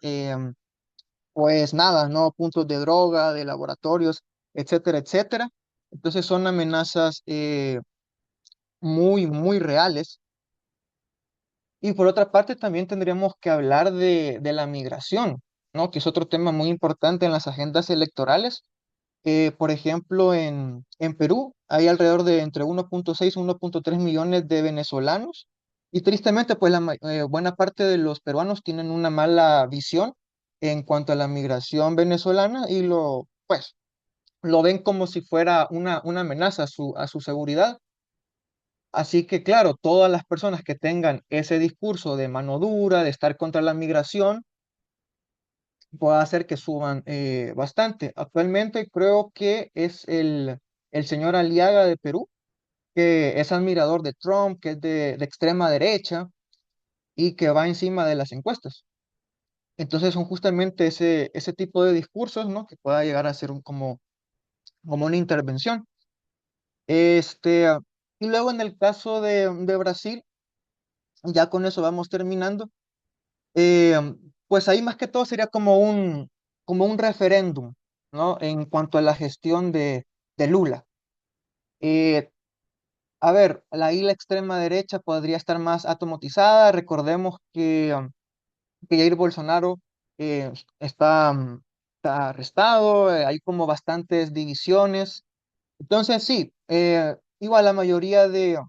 pues nada, ¿no? Puntos de droga, de laboratorios, etcétera, etcétera. Entonces son amenazas muy, muy reales. Y por otra parte, también tendríamos que hablar de la migración, ¿no? Que es otro tema muy importante en las agendas electorales. Por ejemplo, en Perú hay alrededor de entre 1.6 y 1.3 millones de venezolanos. Y tristemente, pues buena parte de los peruanos tienen una mala visión en cuanto a la migración venezolana y pues, lo ven como si fuera una amenaza a su seguridad. Así que, claro, todas las personas que tengan ese discurso de mano dura, de estar contra la migración, puede hacer que suban bastante. Actualmente creo que es el señor Aliaga de Perú, que es admirador de Trump, que es de extrema derecha y que va encima de las encuestas. Entonces son justamente ese tipo de discursos, ¿no? Que pueda llegar a ser como una intervención. Este, y luego en el caso de Brasil, ya con eso vamos terminando. Eh, pues ahí más que todo sería como un referéndum, ¿no? En cuanto a la gestión de Lula. Eh, a ver, ahí la extrema derecha podría estar más atomizada. Recordemos que Jair Bolsonaro está arrestado, hay como bastantes divisiones. Entonces, sí, igual la mayoría de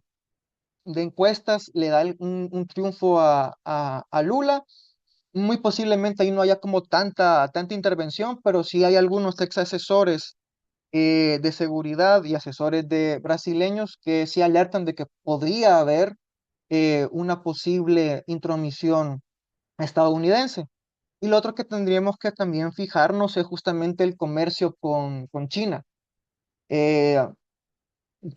encuestas le da un triunfo a Lula. Muy posiblemente ahí no haya como tanta intervención, pero sí hay algunos ex asesores de seguridad y asesores de brasileños que sí alertan de que podría haber una posible intromisión estadounidense. Y lo otro que tendríamos que también fijarnos es justamente el comercio con China, eh,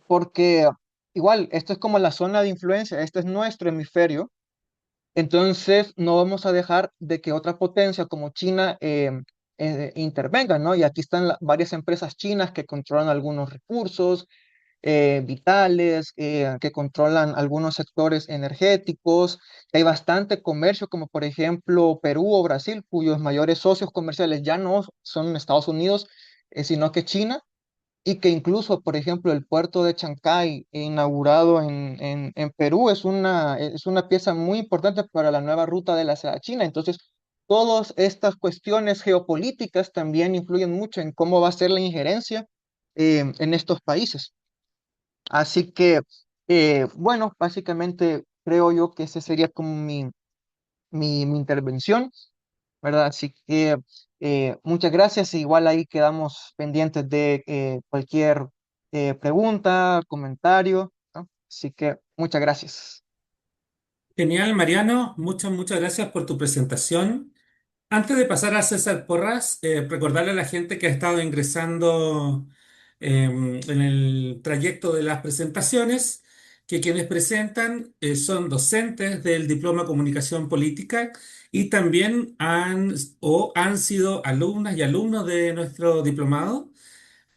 porque igual, esto es como la zona de influencia, este es nuestro hemisferio. Entonces, no vamos a dejar de que otra potencia como China intervenga, ¿no? Y aquí están varias empresas chinas que controlan algunos recursos vitales, que controlan algunos sectores energéticos. Hay bastante comercio, como por ejemplo Perú o Brasil, cuyos mayores socios comerciales ya no son Estados Unidos, sino que China y que incluso, por ejemplo, el puerto de Chancay, inaugurado en Perú, es una pieza muy importante para la nueva ruta de la seda China. Entonces, todas estas cuestiones geopolíticas también influyen mucho en cómo va a ser la injerencia en estos países. Así que, bueno, básicamente creo yo que ese sería como mi intervención. ¿Verdad? Así que muchas gracias. Igual ahí quedamos pendientes de cualquier pregunta, comentario, ¿no? Así que muchas gracias. Genial, Mariano. Muchas gracias por tu presentación. Antes de pasar a César Porras, recordarle a la gente que ha estado ingresando en el trayecto de las presentaciones que quienes presentan son docentes del Diploma de Comunicación Política y también han sido alumnas y alumnos de nuestro diplomado.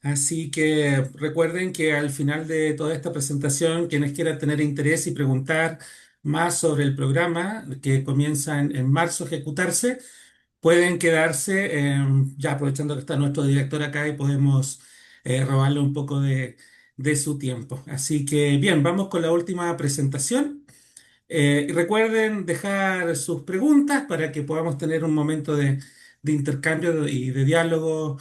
Así que recuerden que al final de toda esta presentación, quienes quieran tener interés y preguntar más sobre el programa que comienza en marzo a ejecutarse, pueden quedarse, ya aprovechando que está nuestro director acá y podemos robarle un poco de su tiempo. Así que bien, vamos con la última presentación. Y recuerden dejar sus preguntas para que podamos tener un momento de intercambio y de diálogo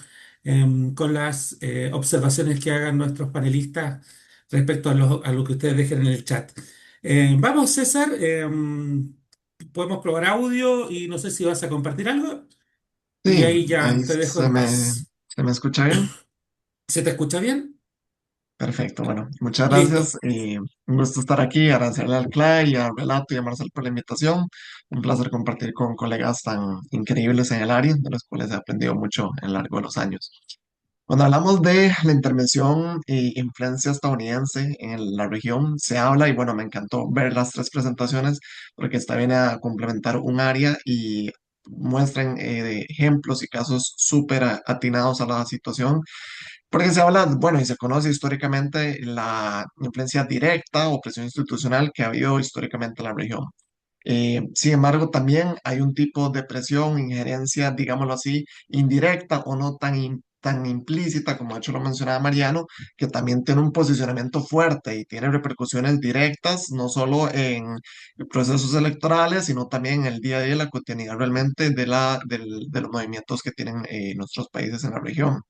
con las observaciones que hagan nuestros panelistas respecto a lo que ustedes dejen en el chat. Vamos, César. Podemos probar audio y no sé si vas a compartir algo. Y Sí, ahí ahí ya te dejo se en me, paz. se me escucha bien. ¿Se te escucha bien? Perfecto, bueno, muchas Listo. gracias. Un gusto estar aquí, agradecerle al CLAI, a Relato y a Marcel por la invitación. Un placer compartir con colegas tan increíbles en el área, de los cuales he aprendido mucho en lo largo de los años. Cuando hablamos de la intervención e influencia estadounidense en la región, se habla, y bueno, me encantó ver las tres presentaciones porque esta viene a complementar un área y muestran ejemplos y casos súper atinados a la situación Porque se habla, bueno, y se conoce históricamente la influencia directa o presión institucional que ha habido históricamente en la región. Sin embargo, también hay un tipo de presión, injerencia, digámoslo así, indirecta o no tan implícita, como de hecho lo mencionaba Mariano, que también tiene un posicionamiento fuerte y tiene repercusiones directas, no solo en procesos electorales, sino también en el día a día, la cotidianidad realmente de los movimientos que tienen nuestros países en la región.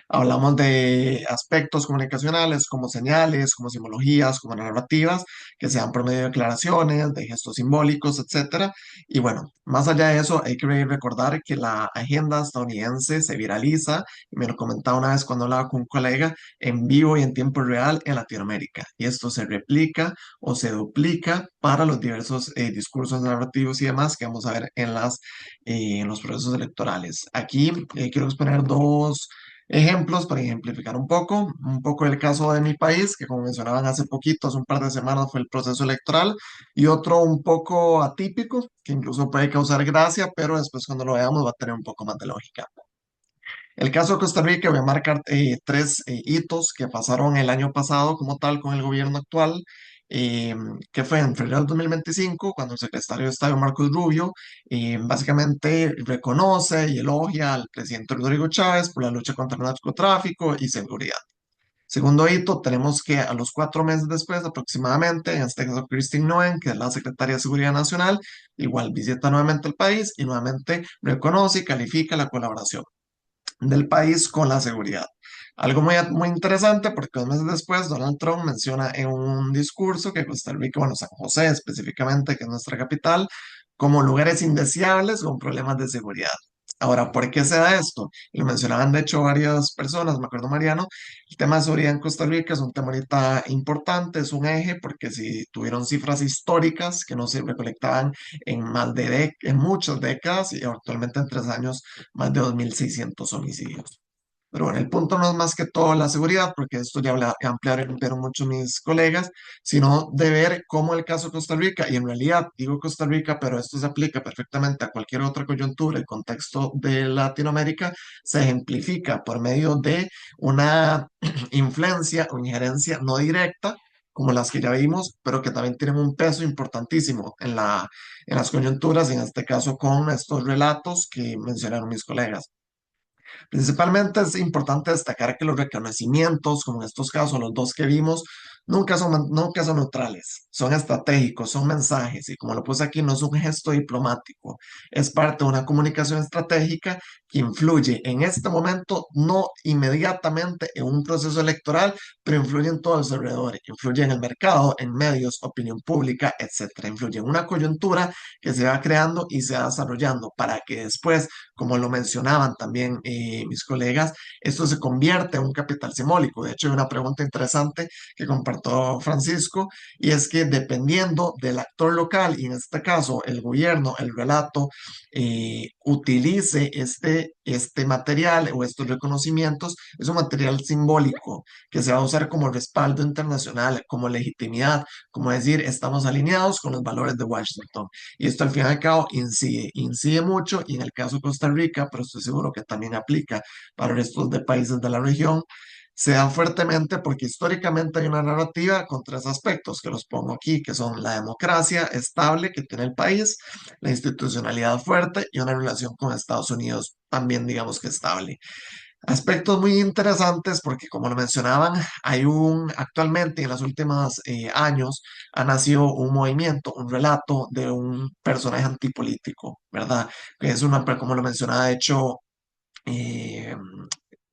Hablamos de aspectos comunicacionales como señales, como simbologías, como narrativas, que se dan por medio de declaraciones, de gestos simbólicos, etcétera. Y bueno, más allá de eso, hay que recordar que la agenda estadounidense se viraliza, y me lo comentaba una vez cuando hablaba con un colega, en vivo y en tiempo real en Latinoamérica. Y esto se replica o se duplica para los diversos discursos narrativos y demás que vamos a ver en los procesos electorales. Aquí quiero exponer dos ejemplos para ejemplificar un poco el caso de mi país, que como mencionaban hace poquito, hace un par de semanas fue el proceso electoral, y otro un poco atípico, que incluso puede causar gracia, pero después cuando lo veamos va a tener un poco más de lógica. El caso de Costa Rica, voy a marcar tres hitos que pasaron el año pasado como tal con el gobierno actual, eh, que fue en febrero del 2025, cuando el secretario de Estado Marcos Rubio básicamente reconoce y elogia al presidente Rodrigo Chávez por la lucha contra el narcotráfico y seguridad. Segundo hito, tenemos que a los 4 meses después aproximadamente, en este caso Christine Noem, que es la secretaria de Seguridad Nacional, igual visita nuevamente el país y nuevamente reconoce y califica la colaboración del país con la seguridad. Algo muy interesante porque 2 meses después Donald Trump menciona en un discurso que Costa Rica, bueno, San José específicamente, que es nuestra capital, como lugares indeseables con problemas de seguridad. Ahora, ¿por qué se da esto? Y lo mencionaban de hecho varias personas, me acuerdo Mariano, el tema de seguridad en Costa Rica es un tema ahorita importante, es un eje, porque si tuvieron cifras históricas que no se recolectaban en muchas décadas y actualmente en 3 años más de 2.600 homicidios. Pero bueno, el punto no es más que todo la seguridad, porque esto ya ampliaron mucho mis colegas, sino de ver cómo el caso de Costa Rica, y en realidad digo Costa Rica, pero esto se aplica perfectamente a cualquier otra coyuntura y contexto de Latinoamérica, se ejemplifica por medio de una influencia o injerencia no directa, como las que ya vimos, pero que también tienen un peso importantísimo en las coyunturas, en este caso con estos relatos que mencionaron mis colegas. Principalmente es importante destacar que los reconocimientos, como en estos casos los dos que vimos, nunca son neutrales, son estratégicos, son mensajes y como lo puse aquí, no es un gesto diplomático, es parte de una comunicación estratégica que influye en este momento, no inmediatamente en un proceso electoral, pero influye en todo alrededor, influye en el mercado, en medios, opinión pública, etcétera, influye en una coyuntura que se va creando y se va desarrollando para que después, como lo mencionaban también mis colegas, esto se convierte en un capital simbólico. De hecho, hay una pregunta interesante que compartió Francisco, y es que dependiendo del actor local, y en este caso el gobierno, el relato, utilice este material o estos reconocimientos, es un material simbólico que se va a usar como respaldo internacional, como legitimidad, como decir, estamos alineados con los valores de Washington. Y esto al fin y al cabo incide mucho, y en el caso de Costa Rica, pero estoy seguro que también aplica para el resto de países de la región, se da fuertemente porque históricamente hay una narrativa con tres aspectos que los pongo aquí, que son la democracia estable que tiene el país, la institucionalidad fuerte y una relación con Estados Unidos también digamos que estable. Aspectos muy interesantes porque, como lo mencionaban, actualmente en los últimos años ha nacido un movimiento, un relato de un personaje antipolítico, ¿verdad? Que es como lo mencionaba, de hecho, eh,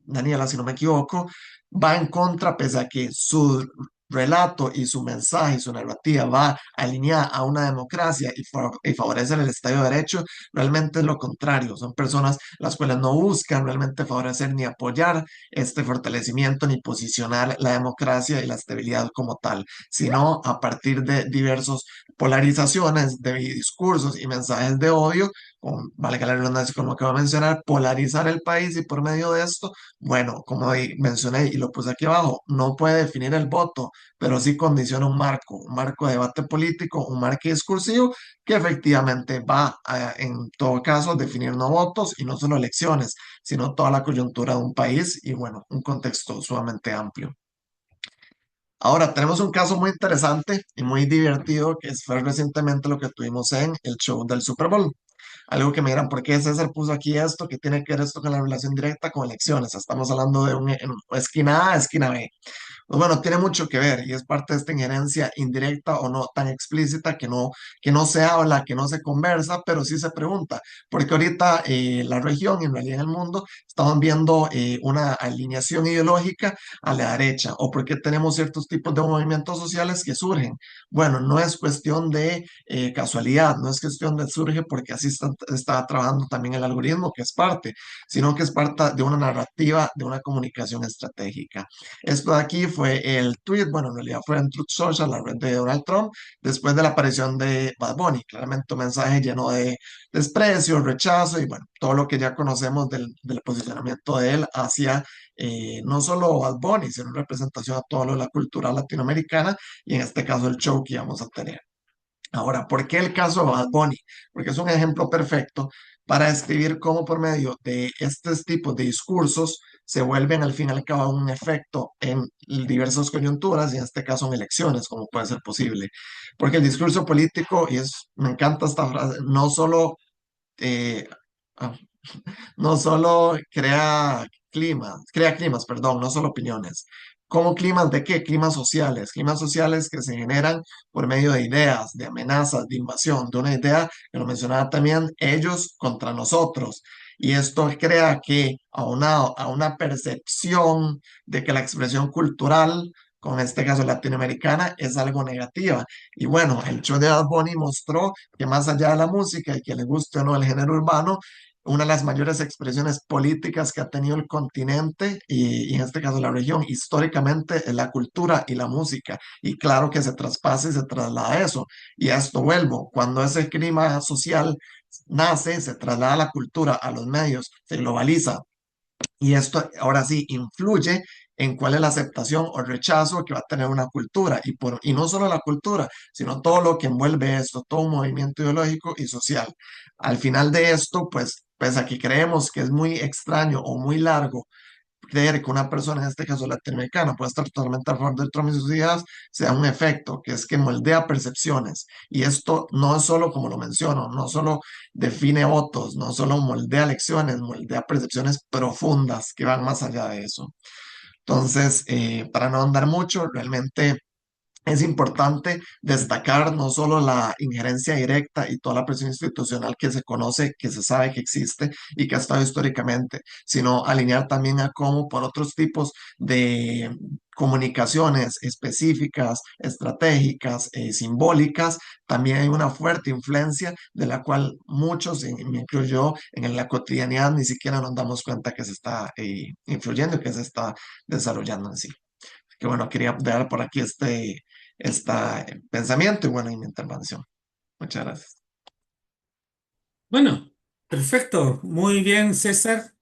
Daniela, si no me equivoco, va en contra, pese a que su relato y su mensaje y su narrativa va alineada a una democracia y favorece el Estado de Derecho, realmente es lo contrario. Son personas las cuales no buscan realmente favorecer ni apoyar este fortalecimiento ni posicionar la democracia y la estabilidad como tal, sino a partir de diversas polarizaciones de discursos y mensajes de odio vale que la redundancia, como que va a mencionar, polarizar el país y por medio de esto, bueno, como ahí mencioné y lo puse aquí abajo, no puede definir el voto, pero sí condiciona un marco de debate político, un marco discursivo que efectivamente va a, en todo caso, definir no votos y no solo elecciones, sino toda la coyuntura de un país y bueno, un contexto sumamente amplio. Ahora, tenemos un caso muy interesante y muy divertido que fue recientemente lo que tuvimos en el show del Super Bowl. Algo que me dirán, ¿por qué César puso aquí esto? ¿Qué tiene que ver esto con la relación directa con elecciones? Estamos hablando de esquina A, esquina B. Pues bueno, tiene mucho que ver y es parte de esta injerencia indirecta o no tan explícita que no se habla, que no se conversa, pero sí se pregunta. Porque ahorita la región y en realidad el mundo estamos viendo una alineación ideológica a la derecha o porque tenemos ciertos tipos de movimientos sociales que surgen. Bueno, no es cuestión de casualidad, no es cuestión de surge porque así está trabajando también el algoritmo, que es parte, sino que es parte de una narrativa, de una comunicación estratégica. Esto de aquí fue el tweet, bueno, en realidad fue en Truth Social, la red de Donald Trump, después de la aparición de Bad Bunny. Claramente un mensaje lleno de desprecio, rechazo y bueno, todo lo que ya conocemos del posicionamiento de él hacia no solo Bad Bunny, sino representación a toda la cultura latinoamericana y en este caso el show que íbamos a tener. Ahora, ¿por qué el caso de Bad Bunny? Porque es un ejemplo perfecto para describir cómo por medio de estos tipos de discursos se vuelven al fin y al cabo un efecto en diversas coyunturas y en este caso en elecciones, como puede ser posible. Porque el discurso político, me encanta esta frase, eh, ah, no solo crea climas, perdón, no solo opiniones. ¿Cómo climas de qué? Climas sociales. Climas sociales que se generan por medio de ideas, de amenazas, de invasión, de una idea que lo mencionaba también, ellos contra nosotros. Y esto crea que aunado a una percepción de que la expresión cultural, con este caso latinoamericana, es algo negativa. Y bueno, el show de Bad Bunny mostró que más allá de la música y que le guste o no el género urbano, una de las mayores expresiones políticas que ha tenido el continente y en este caso la región históricamente es la cultura y la música. Y claro que se traspasa y se traslada a eso. Y a esto vuelvo, cuando ese clima social nace, se traslada a la cultura, a los medios, se globaliza. Y esto ahora sí influye en cuál es la aceptación o rechazo que va a tener una cultura. Y no solo la cultura, sino todo lo que envuelve esto, todo un movimiento ideológico y social. Al final de esto, pues aquí creemos que es muy extraño o muy largo creer que una persona, en este caso latinoamericana, puede estar totalmente a favor del Trump y sus ideas, sea un efecto, que es que moldea percepciones. Y esto no es solo, como lo menciono, no solo define votos, no solo moldea elecciones, moldea percepciones profundas que van más allá de eso. Entonces, para no andar mucho, realmente es importante destacar no solo la injerencia directa y toda la presión institucional que se conoce, que se sabe que existe y que ha estado históricamente, sino alinear también a cómo por otros tipos de comunicaciones específicas, estratégicas, simbólicas, también hay una fuerte influencia de la cual muchos, y me incluyo yo, en la cotidianidad ni siquiera nos damos cuenta que se está influyendo y que se está desarrollando en sí. Que bueno, quería dar por aquí este pensamiento y bueno, y mi intervención. Muchas gracias. Bueno, perfecto. Muy bien, César.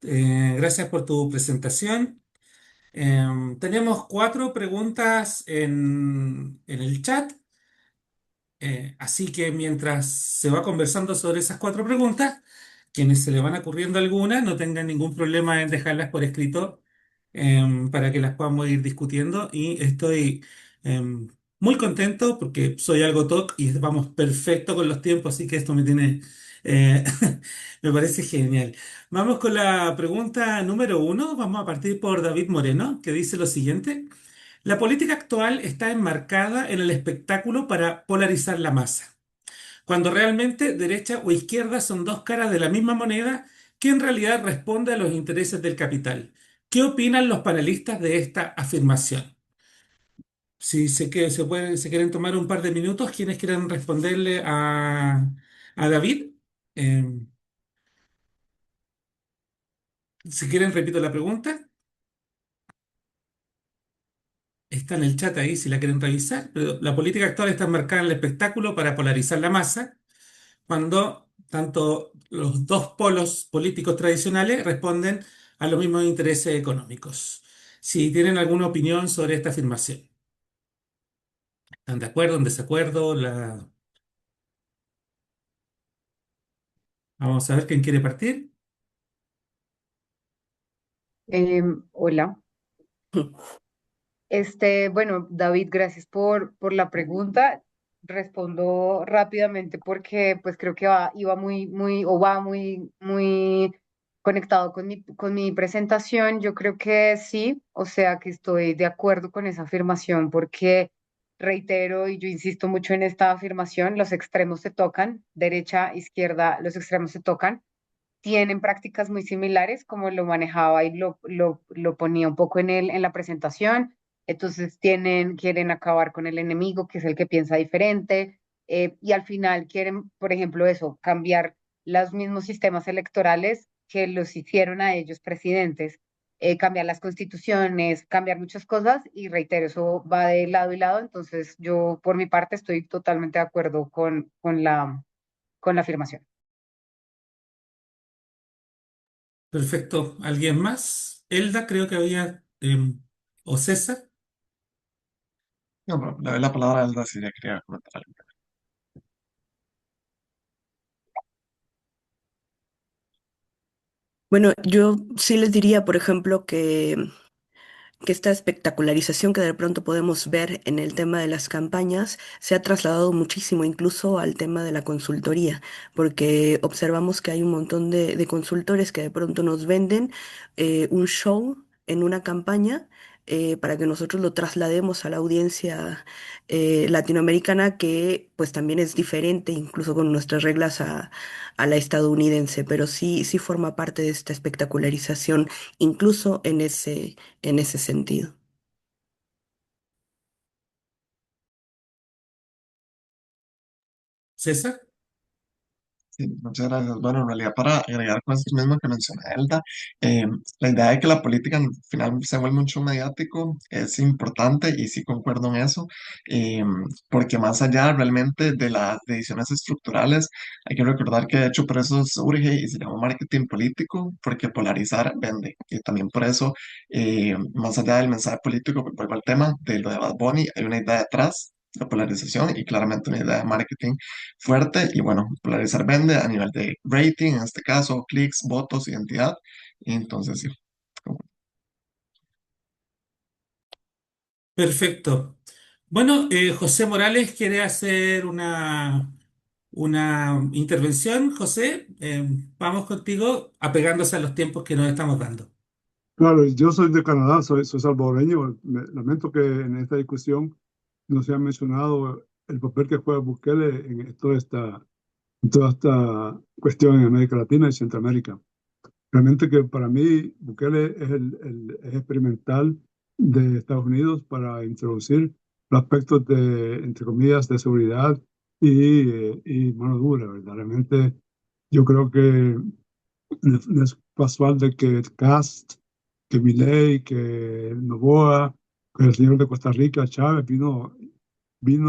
Gracias por tu presentación. Tenemos cuatro preguntas en el chat. Así que mientras se va conversando sobre esas cuatro preguntas, quienes se le van ocurriendo algunas, no tengan ningún problema en dejarlas por escrito para que las podamos ir discutiendo. Y estoy muy contento porque soy algo TOC y vamos perfecto con los tiempos, así que esto me tiene, eh, me parece genial. Vamos con la pregunta número uno. Vamos a partir por David Moreno, que dice lo siguiente. La política actual está enmarcada en el espectáculo para polarizar la masa, cuando realmente derecha o izquierda son dos caras de la misma moneda que en realidad responde a los intereses del capital. ¿Qué opinan los panelistas de esta afirmación? Si se quieren tomar un par de minutos, quienes quieran responderle a David. Eh, si quieren, repito la pregunta. Está en el chat ahí si la quieren revisar. Pero la política actual está enmarcada en el espectáculo para polarizar la masa, cuando tanto los dos polos políticos tradicionales responden a los mismos intereses económicos. Si tienen alguna opinión sobre esta afirmación, ¿están de acuerdo, en desacuerdo? Vamos a ver quién quiere partir. Hola. Bueno, David, gracias por la pregunta. Respondo rápidamente porque pues creo que iba o va muy conectado con mi presentación. Yo creo que sí, o sea que estoy de acuerdo con esa afirmación porque reitero y yo insisto mucho en esta afirmación, los extremos se tocan, derecha, izquierda, los extremos se tocan, tienen prácticas muy similares, como lo manejaba y lo ponía un poco en la presentación. Entonces quieren acabar con el enemigo, que es el que piensa diferente, y al final quieren, por ejemplo, eso, cambiar los mismos sistemas electorales que los hicieron a ellos presidentes, cambiar las constituciones, cambiar muchas cosas, y reitero, eso va de lado y lado. Entonces, yo por mi parte estoy totalmente de acuerdo con la afirmación. Perfecto. ¿Alguien más? Elda, creo que había, o César. No, pero le doy la palabra a Elda si ya quería comentar algo. Bueno, yo sí les diría, por ejemplo, que esta espectacularización que de pronto podemos ver en el tema de las campañas se ha trasladado muchísimo incluso al tema de la consultoría, porque observamos que hay un montón de consultores que de pronto nos venden un show en una campaña. Para que nosotros lo traslademos a la audiencia latinoamericana, que pues también es diferente, incluso con nuestras reglas a la estadounidense, pero sí, sí forma parte de esta espectacularización, incluso en ese sentido. César. Sí, muchas gracias. Bueno, en realidad para agregar con esto mismo que menciona Elda, eh, la idea de que la política al final se vuelve mucho mediático es importante y sí concuerdo en eso, eh, porque más allá realmente de las decisiones estructurales, hay que recordar que de hecho por eso surge y se llama marketing político, porque polarizar vende. Y también por eso, más allá del mensaje político, pues vuelvo al tema de lo de Bad Bunny, hay una idea detrás. La polarización y claramente una idea de marketing fuerte y bueno, polarizar vende a nivel de rating, en este caso, clics, votos, identidad. Y entonces, sí. Perfecto. Bueno, José Morales quiere hacer una intervención. José, vamos contigo, apegándose a los tiempos que nos estamos dando. Claro, yo soy de Canadá, soy salvadoreño. Lamento que en esta discusión no se ha mencionado el papel que juega Bukele en toda esta cuestión en América Latina y Centroamérica. Realmente que para mí Bukele es es experimental de Estados Unidos para introducir los aspectos de, entre comillas, de seguridad y mano dura, verdaderamente. Yo creo que no es casual de que Cast, que Milei, que Noboa, que el señor de Costa Rica, Chávez, vino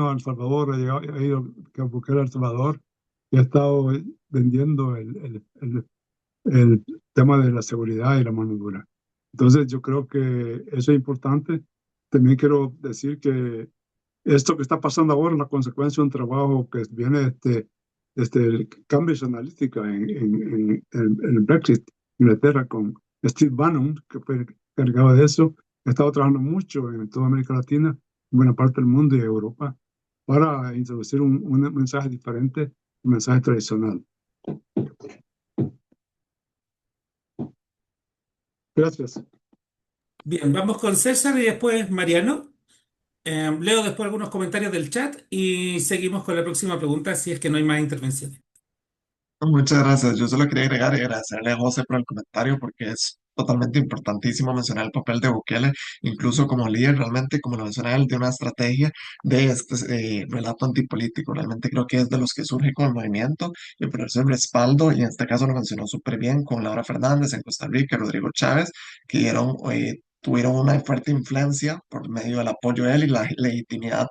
a El Salvador, ha ido a buscar a El Salvador y ha estado vendiendo el tema de la seguridad y la mano dura. Entonces yo creo que eso es importante. También quiero decir que esto que está pasando ahora es la consecuencia de un trabajo que viene desde el Cambridge Analytica en el Brexit, Inglaterra, con Steve Bannon, que fue encargado de eso. Ha estado trabajando mucho en toda América Latina, en buena parte del mundo y Europa, para introducir un mensaje diferente, un mensaje tradicional. Gracias. Bien, vamos con César y después Mariano. Leo después algunos comentarios del chat y seguimos con la próxima pregunta si es que no hay más intervenciones. Muchas gracias. Yo solo quería agregar y agradecerle a José por el comentario porque es totalmente importantísimo mencionar el papel de Bukele, incluso como líder, realmente, como lo menciona él, de una estrategia de este relato antipolítico. Realmente creo que es de los que surge con el movimiento y por eso el respaldo, y en este caso lo mencionó súper bien con Laura Fernández en Costa Rica, Rodrigo Chávez, que tuvieron una fuerte influencia por medio del apoyo de él y la legitimidad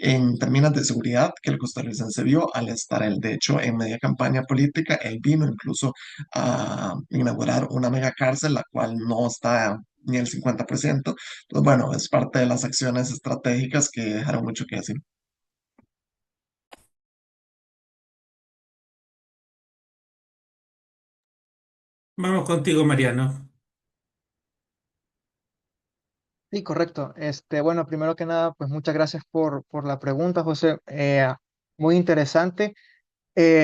en términos de seguridad que el costarricense vio al estar él. De hecho, en media campaña política, él vino incluso a inaugurar una mega cárcel, la cual no está ni el 50%. Entonces, bueno, es parte de las acciones estratégicas que dejaron mucho que decir. Vamos contigo, Mariano. Sí, correcto. Bueno, primero que nada, pues muchas gracias por la pregunta, José. Muy interesante.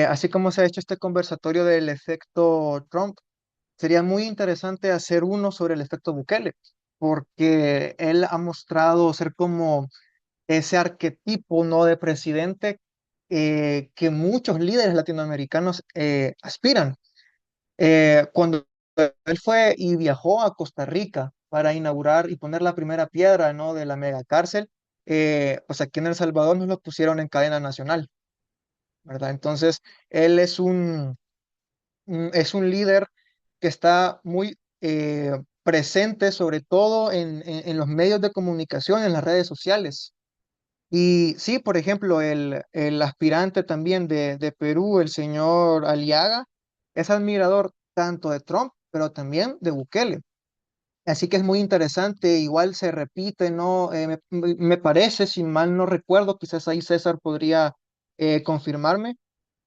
Así como se ha hecho este conversatorio del efecto Trump, sería muy interesante hacer uno sobre el efecto Bukele, porque él ha mostrado ser como ese arquetipo, ¿no?, de presidente que muchos líderes latinoamericanos aspiran. Cuando él fue y viajó a Costa Rica para inaugurar y poner la primera piedra, ¿no?, de la megacárcel, pues aquí en El Salvador nos lo pusieron en cadena nacional, ¿verdad? Entonces, él es un líder que está muy presente, sobre todo en los medios de comunicación, en las redes sociales. Y sí, por ejemplo, el aspirante también de Perú, el señor Aliaga, es admirador tanto de Trump, pero también de Bukele. Así que es muy interesante, igual se repite, ¿no? Me parece, si mal no recuerdo, quizás ahí César podría confirmarme,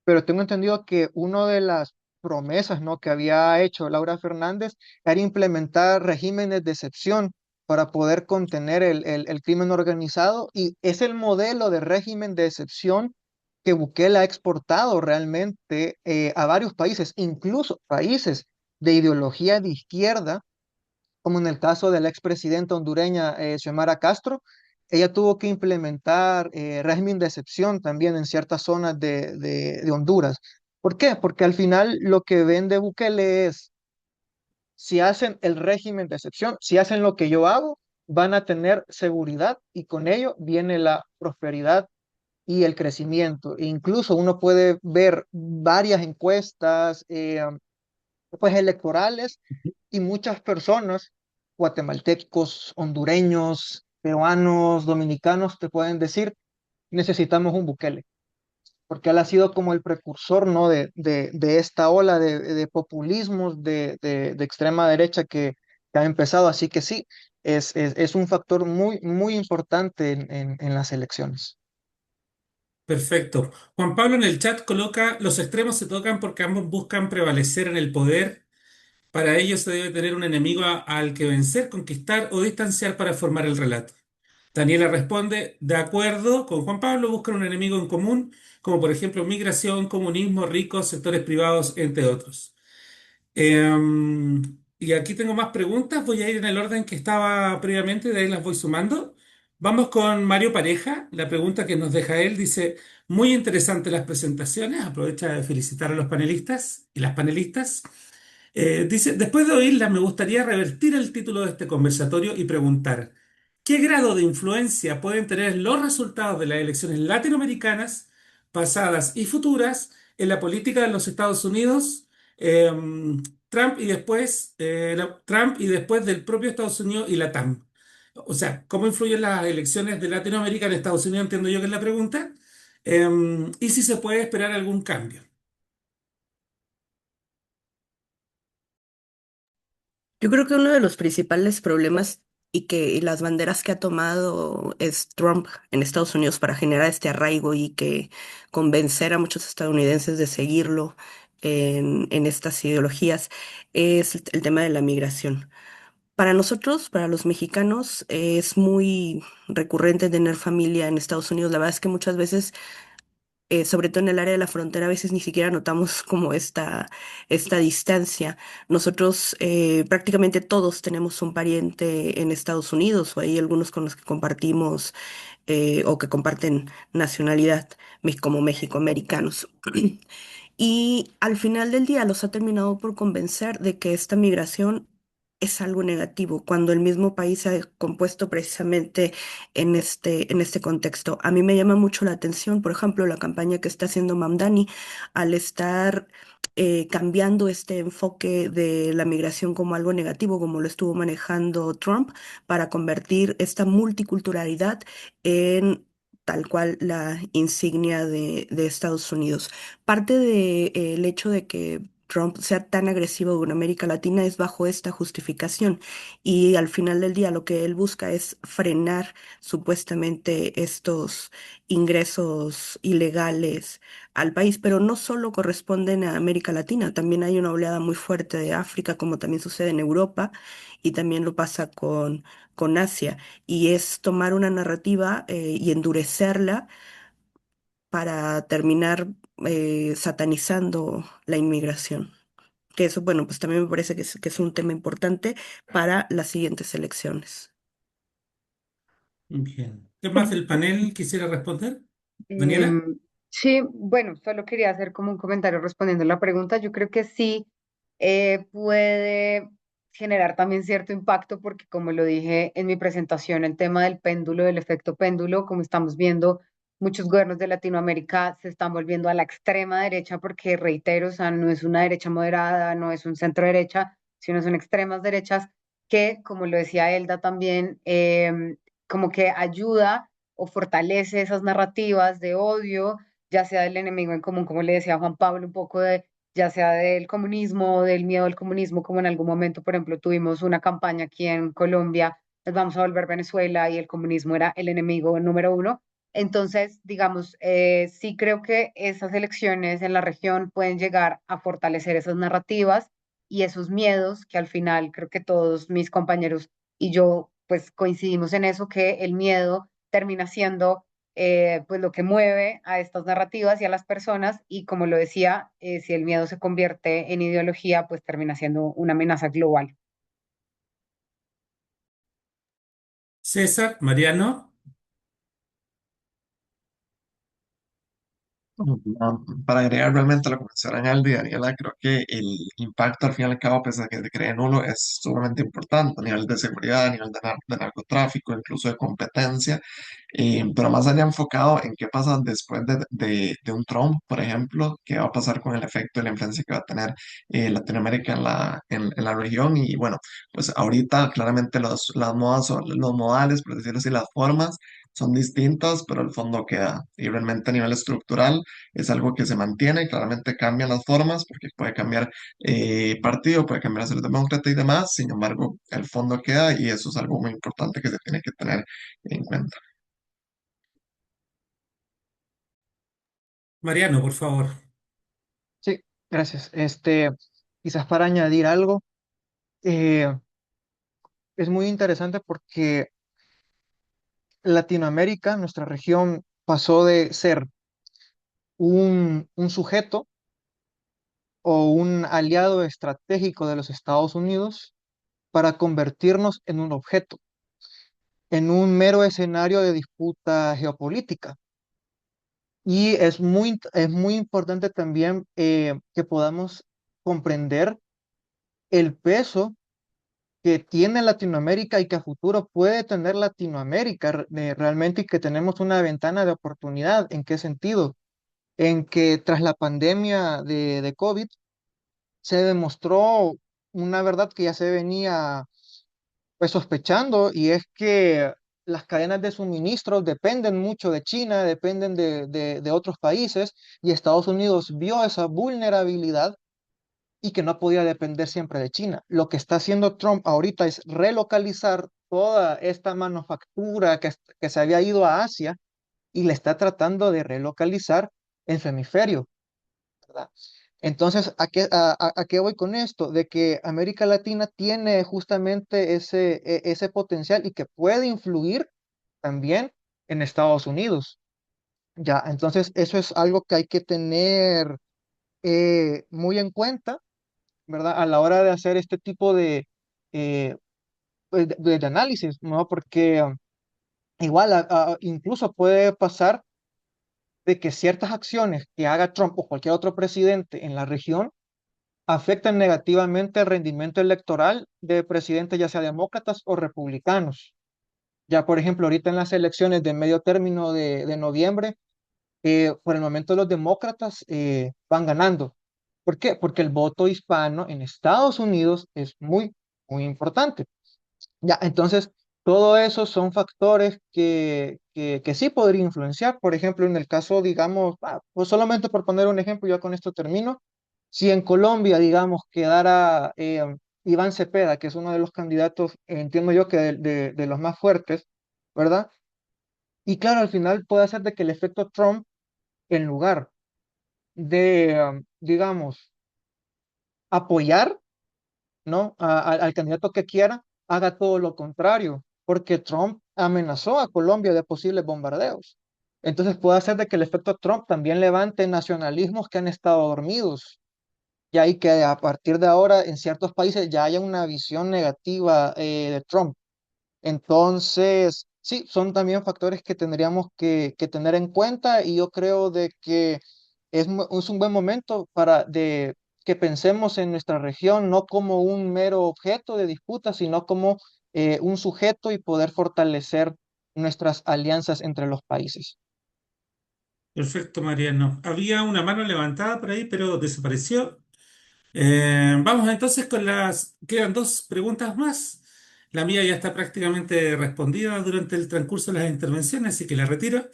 pero tengo entendido que una de las promesas, ¿no?, que había hecho Laura Fernández era implementar regímenes de excepción para poder contener el crimen organizado, y es el modelo de régimen de excepción que Bukele ha exportado realmente a varios países, incluso países de ideología de izquierda, como en el caso de la expresidenta hondureña Xiomara Castro. Ella tuvo que implementar régimen de excepción también en ciertas zonas de Honduras. ¿Por qué? Porque al final lo que vende Bukele es, si hacen el régimen de excepción, si hacen lo que yo hago, van a tener seguridad y con ello viene la prosperidad y el crecimiento. E incluso uno puede ver varias encuestas, pues, electorales, y muchas personas, guatemaltecos, hondureños, peruanos, dominicanos, te pueden decir, necesitamos un Bukele, porque él ha sido como el precursor, ¿no?, de esta ola de populismos de extrema derecha que ha empezado. Así que sí, es un factor muy, muy importante en las elecciones. Perfecto. Juan Pablo en el chat coloca, los extremos se tocan porque ambos buscan prevalecer en el poder. Para ello se debe tener un enemigo al que vencer, conquistar o distanciar para formar el relato. Daniela responde, de acuerdo con Juan Pablo, buscan un enemigo en común, como por ejemplo migración, comunismo, ricos, sectores privados, entre otros. Y aquí tengo más preguntas, voy a ir en el orden que estaba previamente, de ahí las voy sumando. Vamos con Mario Pareja, la pregunta que nos deja él dice, muy interesantes las presentaciones, aprovecha de felicitar a los panelistas y las panelistas. Dice, después de oírla, me gustaría revertir el título de este conversatorio y preguntar, ¿qué grado de influencia pueden tener los resultados de las elecciones latinoamericanas, pasadas y futuras, en la política de los Estados Unidos, eh, Trump y después del propio Estados Unidos y la TAM? O sea, ¿cómo influyen las elecciones de Latinoamérica en Estados Unidos? Entiendo yo que es la pregunta. Y si se puede esperar algún cambio. Yo creo que uno de los principales problemas y las banderas que ha tomado es Trump en Estados Unidos para generar este arraigo y que convencer a muchos estadounidenses de seguirlo en estas ideologías es el tema de la migración. Para nosotros, para los mexicanos, es muy recurrente tener familia en Estados Unidos. La verdad es que muchas veces sobre todo en el área de la frontera, a veces ni siquiera notamos como esta distancia. Nosotros prácticamente todos tenemos un pariente en Estados Unidos o hay algunos con los que compartimos o que comparten nacionalidad como mexicoamericanos. Y al final del día los ha terminado por convencer de que esta migración es algo negativo, cuando el mismo país se ha compuesto precisamente en este contexto. A mí me llama mucho la atención, por ejemplo, la campaña que está haciendo Mamdani al estar cambiando este enfoque de la migración como algo negativo, como lo estuvo manejando Trump, para convertir esta multiculturalidad tal cual la insignia de Estados Unidos. Parte del hecho de que Trump sea tan agresivo con América Latina es bajo esta justificación y al final del día lo que él busca es frenar supuestamente estos ingresos ilegales al país, pero no solo corresponden a América Latina, también hay una oleada muy fuerte de África, como también sucede en Europa y también lo pasa con Asia, y es tomar una narrativa y endurecerla para terminar satanizando la inmigración. Que eso, bueno, pues también me parece que es un tema importante para las siguientes elecciones. Bien. ¿Qué más del panel quisiera responder? Daniela. Em, sí, bueno, solo quería hacer como un comentario respondiendo a la pregunta. Yo creo que sí puede generar también cierto impacto porque como lo dije en mi presentación, el tema del péndulo, del efecto péndulo, como estamos viendo, muchos gobiernos de Latinoamérica se están volviendo a la extrema derecha porque, reitero, o sea, no es una derecha moderada, no es un centro derecha, sino son extremas derechas que, como lo decía Elda también, como que ayuda o fortalece esas narrativas de odio, ya sea del enemigo en común, como le decía Juan Pablo, un poco de, ya sea del comunismo, del miedo al comunismo, como en algún momento, por ejemplo, tuvimos una campaña aquí en Colombia, nos vamos a volver Venezuela y el comunismo era el enemigo número uno. Entonces, digamos, sí creo que esas elecciones en la región pueden llegar a fortalecer esas narrativas y esos miedos que al final creo que todos mis compañeros y yo pues coincidimos en eso, que el miedo termina siendo pues lo que mueve a estas narrativas y a las personas y como lo decía, si el miedo se convierte en ideología, pues termina siendo una amenaza global. César, Mariano. Para agregar realmente lo que mencionan Aldi y Daniela, creo que el impacto al fin y al cabo, pese a que se cree nulo, es sumamente importante a nivel de seguridad, a nivel de narcotráfico, incluso de competencia, pero más allá enfocado en qué pasa después de un Trump, por ejemplo, qué va a pasar con el efecto y la influencia que va a tener Latinoamérica en la región. Y bueno, pues ahorita claramente las modas, los modales, por decirlo así, las formas son distintas, pero el fondo queda. Y realmente a nivel estructural es algo que se mantiene, claramente cambian las formas, porque puede cambiar partido, puede cambiar a ser demócrata y demás, sin embargo, el fondo queda y eso es algo muy importante que se tiene que tener en cuenta. Mariano, por favor. Sí, gracias. Quizás para añadir algo, eh, es muy interesante porque Latinoamérica, nuestra región, pasó de ser un sujeto o un aliado estratégico de los Estados Unidos para convertirnos en un objeto, en un mero escenario de disputa geopolítica. Y es muy importante también que podamos comprender el peso que tiene Latinoamérica y que a futuro puede tener Latinoamérica realmente, y que tenemos una ventana de oportunidad. ¿En qué sentido? En que tras la pandemia de COVID se demostró una verdad que ya se venía pues sospechando, y es que las cadenas de suministro dependen mucho de China, dependen de otros países, y Estados Unidos vio esa vulnerabilidad y que no podía depender siempre de China. Lo que está haciendo Trump ahorita es relocalizar toda esta manufactura que se había ido a Asia y le está tratando de relocalizar en su hemisferio, ¿verdad? Entonces, ¿a qué voy con esto? De que América Latina tiene justamente ese potencial y que puede influir también en Estados Unidos. Ya, entonces eso es algo que hay que tener muy en cuenta, ¿verdad? A la hora de hacer este tipo eh, pues, de análisis, ¿no? Porque igual incluso puede pasar de que ciertas acciones que haga Trump o cualquier otro presidente en la región afectan negativamente el rendimiento electoral de presidentes, ya sea demócratas o republicanos. Ya, por ejemplo, ahorita en las elecciones de medio término de noviembre, por el momento los demócratas van ganando. ¿Por qué? Porque el voto hispano en Estados Unidos es muy, muy importante. Ya, entonces, Todo eso son factores que sí podría influenciar. Por ejemplo, en el caso, digamos, pues solamente por poner un ejemplo, ya con esto termino. Si en Colombia, digamos, quedara Iván Cepeda, que es uno de los candidatos, entiendo yo que de los más fuertes, ¿verdad? Y claro, al final puede hacer de que el efecto Trump, en lugar de, digamos, apoyar, ¿no? Al candidato que quiera, haga todo lo contrario, porque Trump amenazó a Colombia de posibles bombardeos. Entonces puede hacer de que el efecto Trump también levante nacionalismos que han estado dormidos. Y ahí que a partir de ahora en ciertos países ya haya una visión negativa de Trump. Entonces, sí, son también factores que tendríamos que tener en cuenta y yo creo de que es un buen momento para que pensemos en nuestra región no como un mero objeto de disputa, sino como un sujeto y poder fortalecer nuestras alianzas entre los países. Perfecto, Mariano. Había una mano levantada por ahí, pero desapareció. Vamos entonces con las... Quedan dos preguntas más. La mía ya está prácticamente respondida durante el transcurso de las intervenciones, así que la retiro.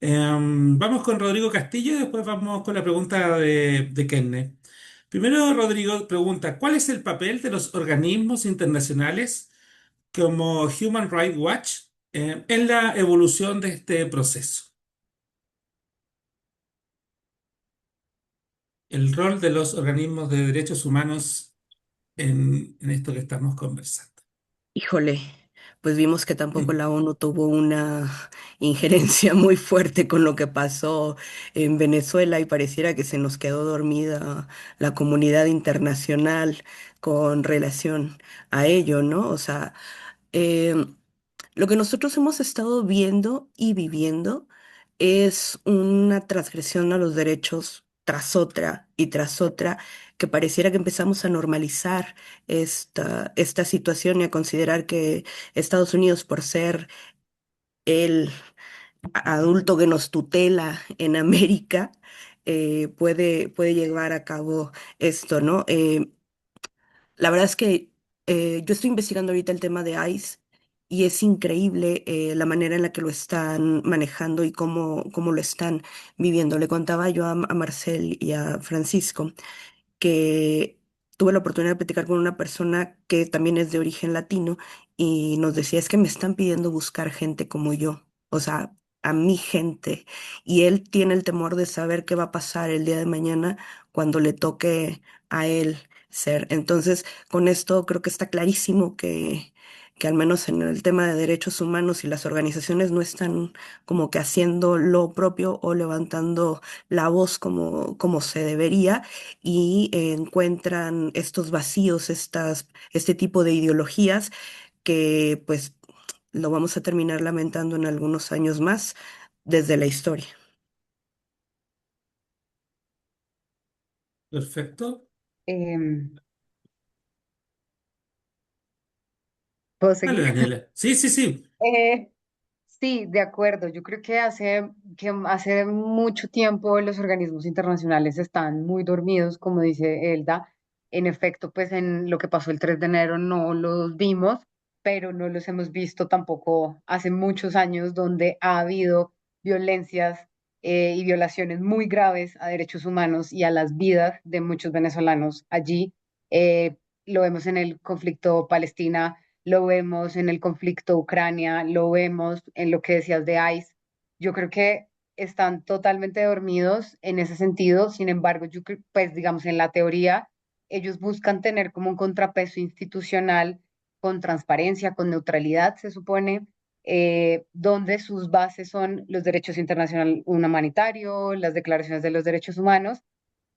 Vamos con Rodrigo Castillo y después vamos con la pregunta de Kenne. Primero, Rodrigo pregunta, ¿cuál es el papel de los organismos internacionales como Human Rights Watch en la evolución de este proceso? El rol de los organismos de derechos humanos en esto que estamos conversando. Híjole, pues vimos que tampoco la ONU tuvo una injerencia muy fuerte con lo que pasó en Venezuela y pareciera que se nos quedó dormida la comunidad internacional con relación a ello, ¿no? O sea, em, lo que nosotros hemos estado viendo y viviendo es una transgresión a los derechos tras otra y tras otra, que pareciera que empezamos a normalizar esta situación y a considerar que Estados Unidos, por ser el adulto que nos tutela en América, puede llevar a cabo esto, ¿no? La verdad es que yo estoy investigando ahorita el tema de ICE y es increíble la manera en la que lo están manejando y cómo lo están viviendo. Le contaba yo a Marcel y a Francisco que tuve la oportunidad de platicar con una persona que también es de origen latino y nos decía, es que me están pidiendo buscar gente como yo, o sea, a mi gente. Y él tiene el temor de saber qué va a pasar el día de mañana cuando le toque a él ser. Entonces, con esto creo que está clarísimo que al menos en el tema de derechos humanos y las organizaciones no están como que haciendo lo propio o levantando la voz como se debería y encuentran estos vacíos, este tipo de ideologías que pues lo vamos a terminar lamentando en algunos años más desde la historia. Perfecto. Em, ¿Puedo Dale, seguir? Daniela. Sí, sí, sí. Eh, sí, de acuerdo. Yo creo que hace mucho tiempo los organismos internacionales están muy dormidos, como dice Elda. En efecto, pues en lo que pasó el 3 de enero no los vimos, pero no los hemos visto tampoco hace muchos años donde ha habido violencias y violaciones muy graves a derechos humanos y a las vidas de muchos venezolanos allí. Lo vemos en el conflicto Palestina, lo vemos en el conflicto Ucrania, lo vemos en lo que decías de ICE. Yo creo que están totalmente dormidos en ese sentido. Sin embargo, pues digamos en la teoría, ellos buscan tener como un contrapeso institucional con transparencia, con neutralidad, se supone, donde sus bases son los derechos internacionales humanitarios, las declaraciones de los derechos humanos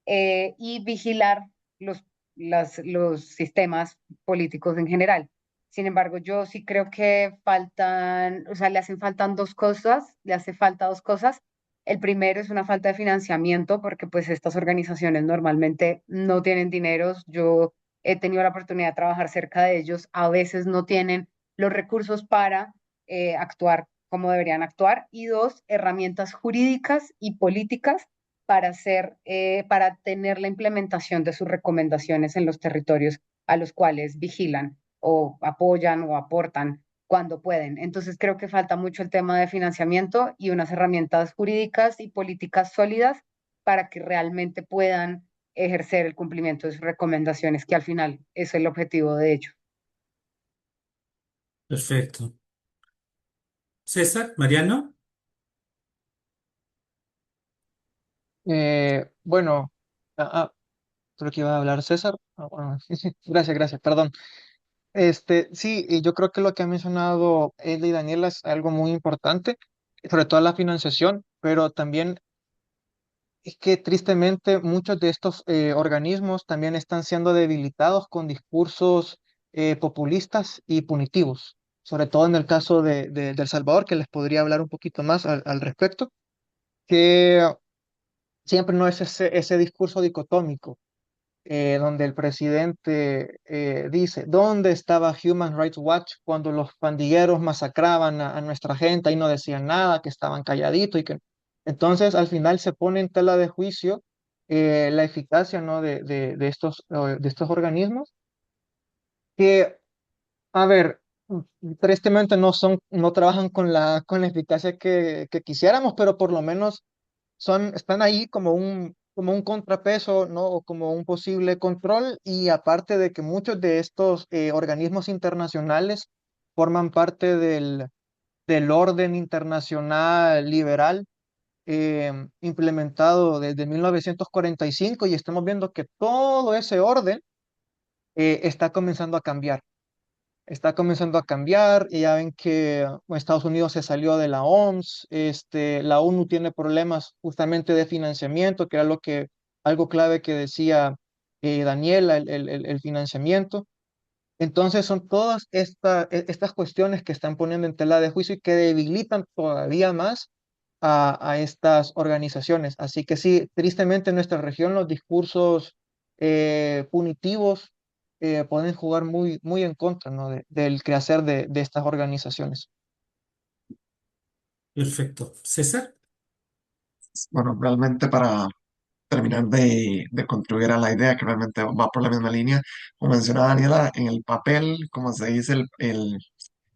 y vigilar los, los sistemas políticos en general. Sin embargo, yo sí creo que faltan, o sea, le hacen faltan dos cosas, le hace falta dos cosas. El primero es una falta de financiamiento, porque pues estas organizaciones normalmente no tienen dinero. Yo he tenido la oportunidad de trabajar cerca de ellos, a veces no tienen los recursos para actuar como deberían actuar. Y dos, herramientas jurídicas y políticas para tener la implementación de sus recomendaciones en los territorios a los cuales vigilan o apoyan o aportan cuando pueden. Entonces creo que falta mucho el tema de financiamiento y unas herramientas jurídicas y políticas sólidas para que realmente puedan ejercer el cumplimiento de sus recomendaciones, que al final es el objetivo de ello. Perfecto. César, Mariano. Bueno, ah, ah, creo que iba a hablar César. Bueno, gracias, gracias, perdón. Sí, y yo creo que lo que ha mencionado él y Daniela es algo muy importante, sobre todo la financiación, pero también es que tristemente muchos de estos organismos también están siendo debilitados con discursos populistas y punitivos, sobre todo en el caso de El Salvador, que les podría hablar un poquito más al respecto, que siempre no es ese discurso dicotómico donde el presidente dice, ¿dónde estaba Human Rights Watch cuando los pandilleros masacraban a nuestra gente? Ahí no decían nada, que estaban calladitos y que... Entonces, al final se pone en tela de juicio la eficacia, ¿no? de estos organismos que, a ver, tristemente no trabajan con la eficacia que quisiéramos, pero por lo menos están ahí como un contrapeso, ¿no? O como un posible control, y aparte de que muchos de estos organismos internacionales forman parte del orden internacional liberal implementado desde 1945 y estamos viendo que todo ese orden está comenzando a cambiar. Está comenzando a cambiar y ya ven que Estados Unidos se salió de la OMS, la ONU tiene problemas justamente de financiamiento, que era algo clave que decía Daniela, el financiamiento. Entonces son todas estas cuestiones que están poniendo en tela de juicio y que debilitan todavía más a estas organizaciones. Así que sí, tristemente en nuestra región los discursos punitivos pueden jugar muy en contra, ¿no? Del quehacer de estas organizaciones. Perfecto. César. Bueno, realmente para terminar de contribuir a la idea que realmente va por la misma línea, como mencionaba Daniela, en el papel, como se dice, en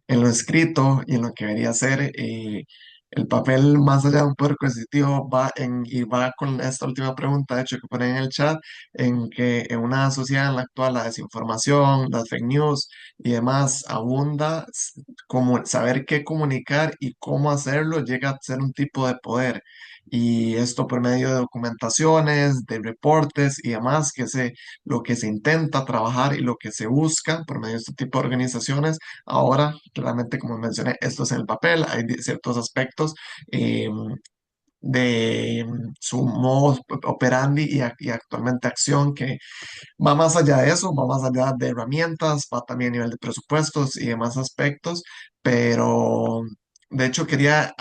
lo escrito y en lo que debería ser, el papel más allá de un poder coercitivo y va con esta última pregunta, de hecho, que ponen en el chat, en que en una sociedad en la actual la desinformación, las fake news y demás abunda, como saber qué comunicar y cómo hacerlo llega a ser un tipo de poder. Y esto por medio de documentaciones, de reportes y demás, lo que se intenta trabajar y lo que se busca por medio de este tipo de organizaciones. Ahora, claramente, como mencioné, esto es en el papel, hay ciertos aspectos eh, de su modo operandi y actualmente acción que va más allá de eso, va más allá de herramientas, va también a nivel de presupuestos y demás aspectos, pero de hecho quería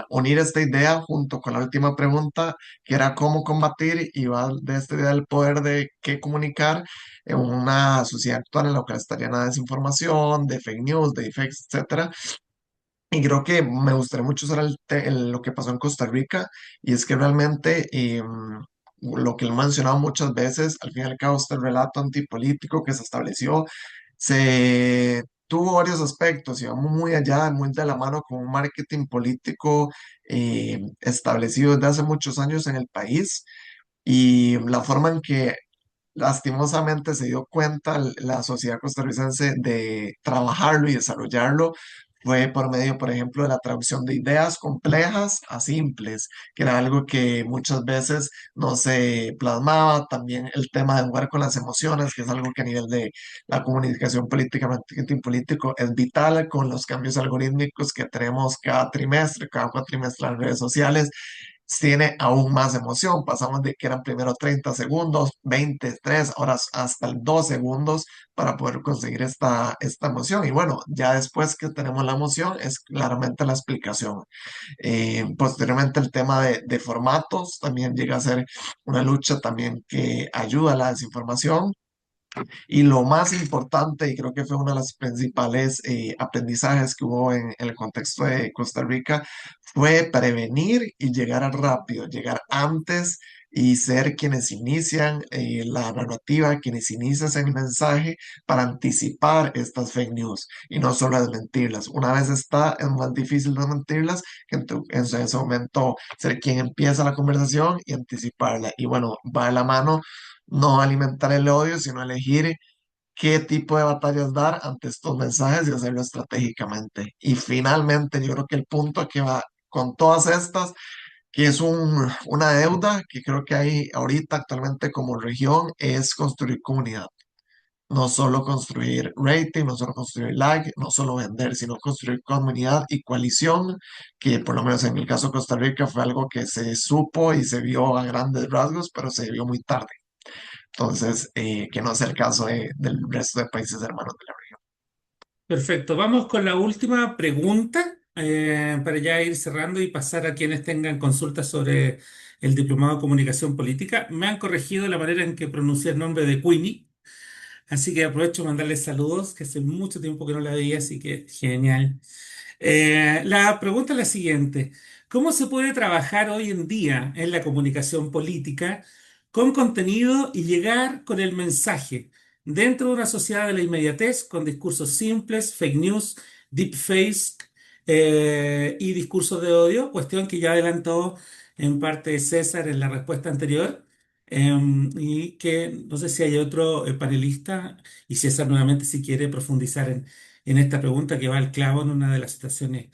unir esta idea junto con la última pregunta, que era cómo combatir, y va de esta idea del poder de qué comunicar en una sociedad actual en la que estaría la desinformación, de fake news, de fakes, etcétera. Y creo que me gustaría mucho usar lo que pasó en Costa Rica, y es que realmente lo que lo he mencionado muchas veces, al fin y al cabo, este relato antipolítico que se estableció, se tuvo varios aspectos y vamos muy allá, muy de la mano con un marketing político establecido desde hace muchos años en el país, y la forma en que lastimosamente se dio cuenta la sociedad costarricense de trabajarlo y desarrollarlo fue por medio, por ejemplo, de la traducción de ideas complejas a simples, que era algo que muchas veces no se plasmaba. También el tema de jugar con las emociones, que es algo que a nivel de la comunicación política, marketing político, es vital con los cambios algorítmicos que tenemos cada trimestre, cada cuatrimestre en las redes sociales. Tiene aún más emoción. Pasamos de que eran primero 30 segundos, 23, ahora hasta el 2 segundos para poder conseguir esta emoción. Y bueno, ya después que tenemos la emoción es claramente la explicación. Posteriormente el tema de formatos también llega a ser una lucha también que ayuda a la desinformación. Y lo más importante, y creo que fue uno de los principales aprendizajes que hubo en el contexto de Costa Rica, fue prevenir y llegar rápido, llegar antes y ser quienes inician la narrativa, quienes inician el mensaje para anticipar estas fake news y no solo desmentirlas. Una vez está, es más difícil desmentirlas que en ese momento ser quien empieza la conversación y anticiparla. Y bueno, va de la mano no alimentar el odio, sino elegir qué tipo de batallas dar ante estos mensajes y hacerlo estratégicamente. Y finalmente, yo creo que el punto que va con todas estas, que es una deuda que creo que hay ahorita actualmente como región, es construir comunidad. No solo construir rating, no solo construir like, no solo vender, sino construir comunidad y coalición, que por lo menos en el caso de Costa Rica fue algo que se supo y se vio a grandes rasgos, pero se vio muy tarde. Entonces, que no es el caso del resto de países hermanos de la región. Perfecto, vamos con la última pregunta para ya ir cerrando y pasar a quienes tengan consultas sobre el Diplomado de Comunicación Política. Me han corregido la manera en que pronuncié el nombre de Queenie, así que aprovecho de mandarles saludos, que hace mucho tiempo que no la veía, así que genial. La pregunta es la siguiente. ¿Cómo se puede trabajar hoy en día en la comunicación política con contenido y llegar con el mensaje dentro de una sociedad de la inmediatez con discursos simples, fake news, deepfakes y discursos de odio? Cuestión que ya adelantó en parte César en la respuesta anterior. Y que no sé si hay otro panelista y César nuevamente si quiere profundizar en esta pregunta que va al clavo en una de las situaciones,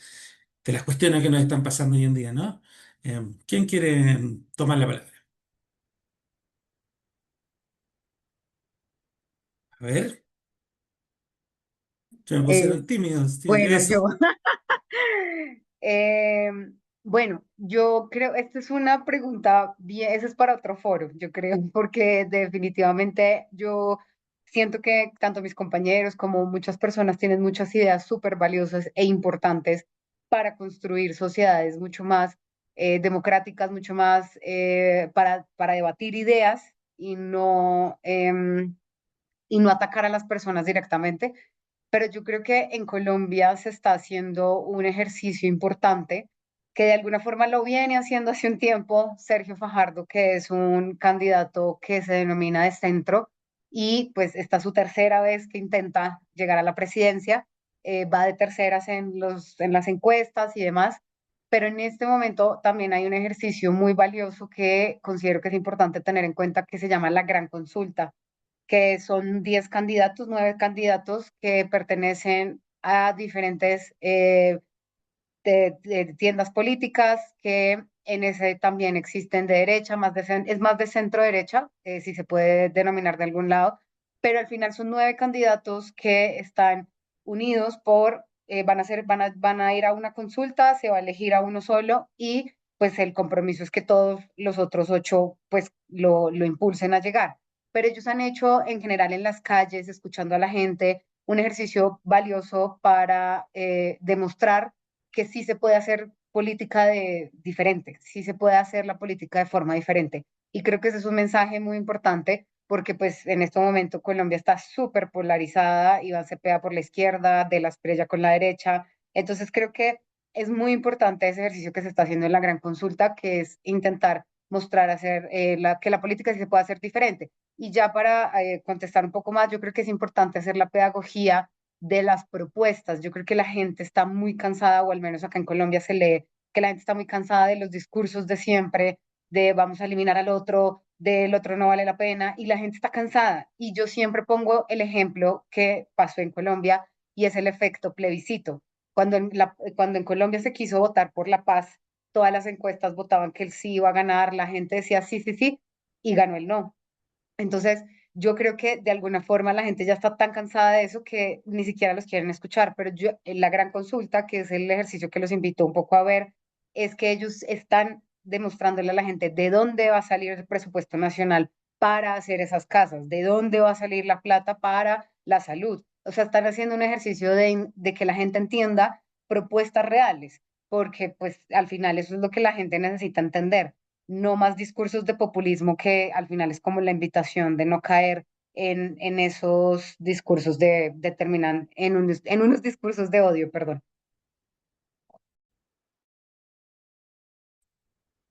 de las cuestiones que nos están pasando hoy en día, ¿no? ¿Quién quiere tomar la palabra? A ver, se me Eh, pusieron tímidos, bueno, eso. Eh, bueno, yo creo, esta es una pregunta bien, eso es para otro foro, yo creo, porque definitivamente yo siento que tanto mis compañeros como muchas personas tienen muchas ideas súper valiosas e importantes para construir sociedades mucho más democráticas, mucho más para debatir ideas y no atacar a las personas directamente, pero yo creo que en Colombia se está haciendo un ejercicio importante que de alguna forma lo viene haciendo hace un tiempo Sergio Fajardo, que es un candidato que se denomina de centro y pues esta es su tercera vez que intenta llegar a la presidencia, va de terceras en las encuestas y demás, pero en este momento también hay un ejercicio muy valioso que considero que es importante tener en cuenta que se llama la gran consulta, que son 10 candidatos, 9 candidatos que pertenecen a diferentes de tiendas políticas, que en ese también existen de derecha, es más de centro derecha, si se puede denominar de algún lado, pero al final son 9 candidatos que están unidos van a ir a una consulta, se va a elegir a uno solo y pues el compromiso es que todos los otros 8 pues lo impulsen a llegar. Pero ellos han hecho en general en las calles, escuchando a la gente, un ejercicio valioso para demostrar que sí se puede hacer política diferente, sí se puede hacer la política de forma diferente. Y creo que ese es un mensaje muy importante porque pues en este momento Colombia está súper polarizada, Iván Cepeda por la izquierda, De la Espriella con la derecha. Entonces creo que es muy importante ese ejercicio que se está haciendo en la gran consulta, que es intentar mostrar que la política sí se puede hacer diferente. Y ya para contestar un poco más, yo creo que es importante hacer la pedagogía de las propuestas. Yo creo que la gente está muy cansada, o al menos acá en Colombia se lee que la gente está muy cansada de los discursos de siempre, de vamos a eliminar al otro, del otro no vale la pena, y la gente está cansada. Y yo siempre pongo el ejemplo que pasó en Colombia y es el efecto plebiscito. Cuando en Colombia se quiso votar por la paz, todas las encuestas votaban que el sí iba a ganar, la gente decía sí, sí, sí, y ganó el no. Entonces, yo creo que de alguna forma la gente ya está tan cansada de eso que ni siquiera los quieren escuchar, pero en la gran consulta, que es el ejercicio que los invito un poco a ver, es que ellos están demostrándole a la gente de dónde va a salir el presupuesto nacional para hacer esas casas, de dónde va a salir la plata para la salud. O sea, están haciendo un ejercicio de que la gente entienda propuestas reales, porque pues al final eso es lo que la gente necesita entender, no más discursos de populismo que al final es como la invitación de no caer en esos discursos terminan en unos discursos de odio, perdón.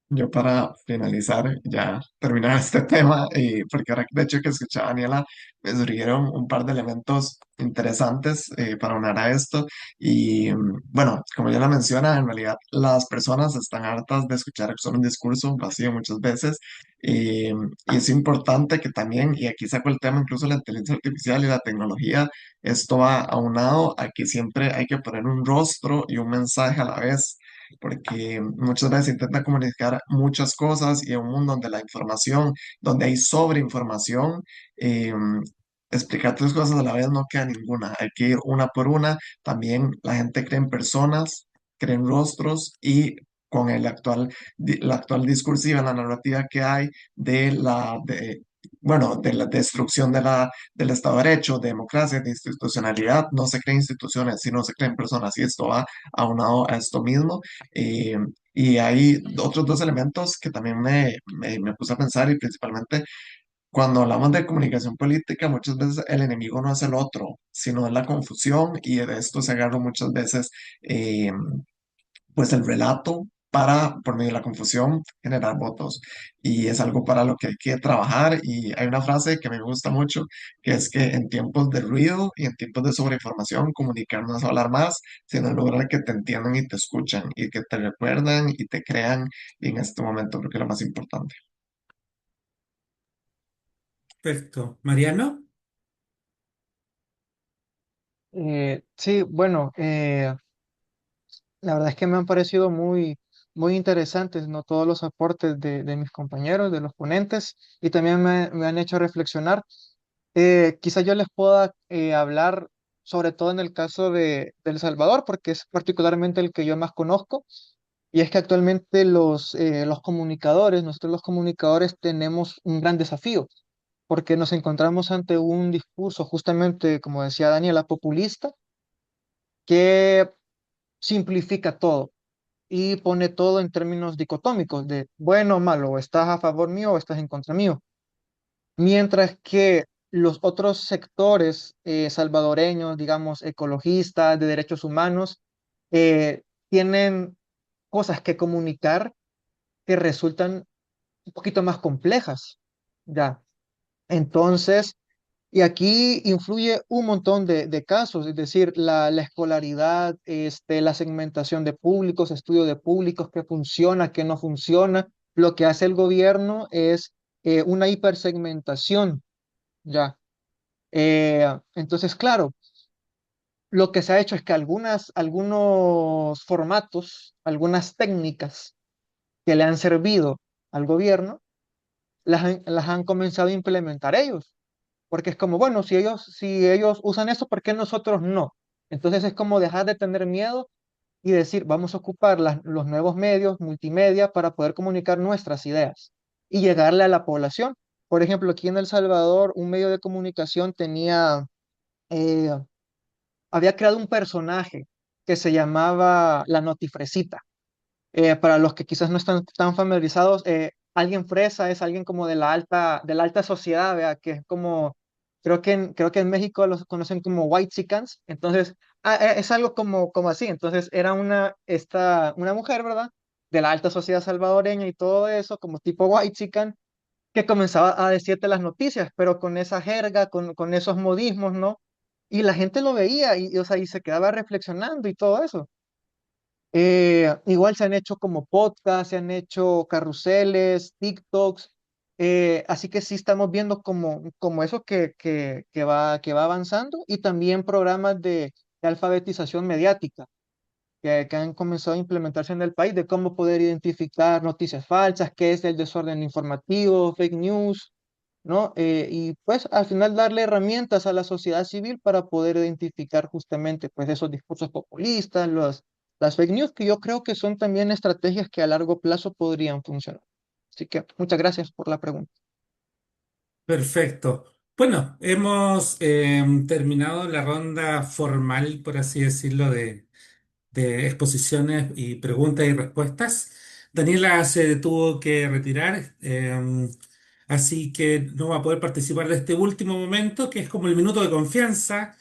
Yo para finalizar, ya terminar este tema, porque ahora de hecho que escuché a Daniela, me surgieron un par de elementos interesantes para unir a esto. Y bueno, como ya la menciona, en realidad las personas están hartas de escuchar solo un discurso vacío muchas veces. Y es importante que también, y aquí saco el tema incluso de la inteligencia artificial y la tecnología, esto va aunado a que siempre hay que poner un rostro y un mensaje a la vez porque muchas veces intenta comunicar muchas cosas y en un mundo donde la información, donde hay sobreinformación, eh, explicar tres cosas a la vez no queda ninguna, hay que ir una por una. También la gente cree en personas, cree en rostros y con la actual discursiva, la narrativa que hay bueno, de la destrucción del Estado de Derecho, de democracia, de institucionalidad, no se creen instituciones, sino se creen personas y esto va aunado a esto mismo. eh, y hay otros dos elementos que también me puse a pensar y principalmente cuando hablamos de comunicación política, muchas veces el enemigo no es el otro, sino es la confusión y de esto se agarra muchas veces eh, pues el relato para, por medio de la confusión, generar votos. Y es algo para lo que hay que trabajar. Y hay una frase que me gusta mucho, que es que en tiempos de ruido y en tiempos de sobreinformación, comunicar no es hablar más, sino lograr que te entiendan y te escuchan y que te recuerdan y te crean. Y en este momento creo que es lo más importante. Perfecto. Mariano, Sí, bueno, la verdad es que me han parecido muy interesantes, ¿no? Todos los aportes de mis compañeros, de los ponentes, y también me han hecho reflexionar. Quizá yo les pueda hablar, sobre todo en el caso de El Salvador, porque es particularmente el que yo más conozco, y es que actualmente los comunicadores, nosotros los comunicadores tenemos un gran desafío, porque nos encontramos ante un discurso, justamente, como decía Daniela, populista, que simplifica todo y pone todo en términos dicotómicos de bueno o malo, o estás a favor mío o estás en contra mío. Mientras que los otros sectores salvadoreños, digamos, ecologistas, de derechos humanos, tienen cosas que comunicar que resultan un poquito más complejas, ¿ya? Entonces, y aquí influye un montón de casos, es decir, la escolaridad, la segmentación de públicos, estudio de públicos, qué funciona, qué no funciona. Lo que hace el gobierno es una hipersegmentación, ¿ya? Entonces, claro, lo que se ha hecho es que algunos formatos, algunas técnicas que le han servido al gobierno, las han comenzado a implementar ellos. Porque es como, bueno, si ellos usan eso, ¿por qué nosotros no? Entonces es como dejar de tener miedo y decir, vamos a ocupar los nuevos medios multimedia para poder comunicar nuestras ideas y llegarle a la población. Por ejemplo, aquí en El Salvador, un medio de comunicación eh, había creado un personaje que se llamaba La Notifresita. Para los que quizás no están tan familiarizados, alguien fresa es alguien como de la alta sociedad, ¿vea? Que es como, creo que en México los conocen como whitexicans, entonces, es algo como así, entonces era una mujer, ¿verdad? De la alta sociedad salvadoreña y todo eso, como tipo whitexican, que comenzaba a decirte las noticias, pero con esa jerga, con esos modismos, ¿no? Y la gente lo veía o sea, y se quedaba reflexionando y todo eso. Igual se han hecho como podcasts, se han hecho carruseles, TikToks, así que sí estamos viendo como eso que va avanzando y también programas de alfabetización mediática que han comenzado a implementarse en el país de cómo poder identificar noticias falsas, qué es el desorden informativo, fake news, ¿no? Y pues al final darle herramientas a la sociedad civil para poder identificar justamente pues esos discursos populistas, las fake news, que yo creo que son también estrategias que a largo plazo podrían funcionar. Así que muchas gracias por la pregunta. perfecto. Bueno, hemos terminado la ronda formal, por así decirlo, de exposiciones y preguntas y respuestas. Daniela se tuvo que retirar, así que no va a poder participar de este último momento, que es como el minuto de confianza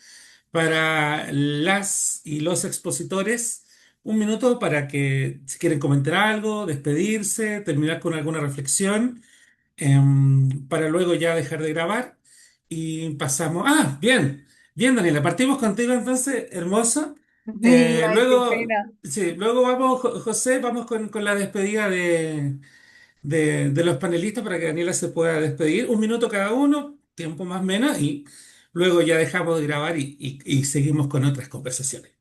para las y los expositores, un minuto para que si quieren comentar algo, despedirse, terminar con alguna reflexión, para luego ya dejar de grabar y pasamos. Ah, bien, bien, Daniela, partimos contigo entonces, hermoso. Sí, ay, qué Luego, pena. sí, luego vamos, José, vamos con la despedida de los panelistas para que Daniela se pueda despedir. Un minuto cada uno, tiempo más o menos, y luego ya dejamos de grabar y seguimos con otras conversaciones.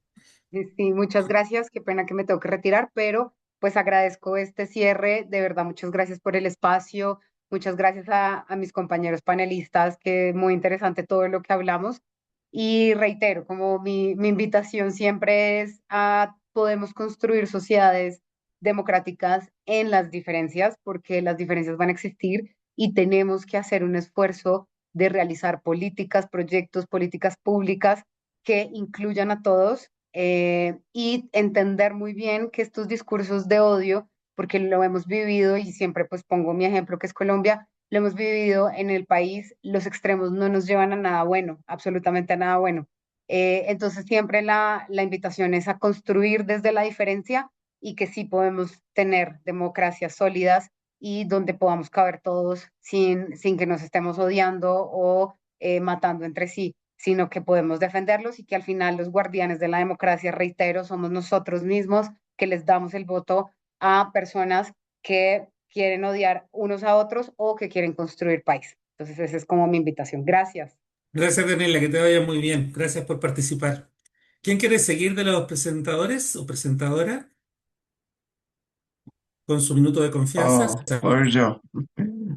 Sí, muchas gracias. Qué pena que me tengo que retirar, pero pues agradezco este cierre. De verdad, muchas gracias por el espacio. Muchas gracias a mis compañeros panelistas, que muy interesante todo lo que hablamos. Y reitero, como mi invitación siempre es a podemos construir sociedades democráticas en las diferencias, porque las diferencias van a existir y tenemos que hacer un esfuerzo de realizar políticas, proyectos, políticas públicas que incluyan a todos y entender muy bien que estos discursos de odio, porque lo hemos vivido y siempre pues pongo mi ejemplo que es Colombia, lo hemos vivido en el país, los extremos no nos llevan a nada bueno, absolutamente a nada bueno. Entonces siempre la invitación es a construir desde la diferencia y que sí podemos tener democracias sólidas y donde podamos caber todos sin que nos estemos odiando o matando entre sí, sino que podemos defenderlos y que al final los guardianes de la democracia, reitero, somos nosotros mismos que les damos el voto a personas que quieren odiar unos a otros o que quieren construir país. Entonces, esa es como mi invitación. Gracias. Gracias, Daniela, que te vaya muy bien. Gracias por participar. ¿Quién quiere seguir de los presentadores o presentadora con su minuto de confianza? Oh, pues yo.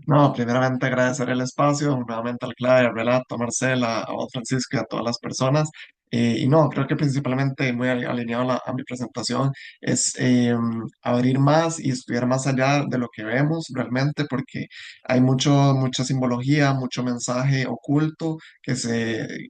No, primeramente agradecer el espacio, nuevamente al Clave, al Relato, a Marcela, a vos, Francisco y a todas las personas. Y no, creo que principalmente muy alineado a mi presentación es abrir más y estudiar más allá de lo que vemos realmente, porque hay mucha simbología, mucho mensaje oculto que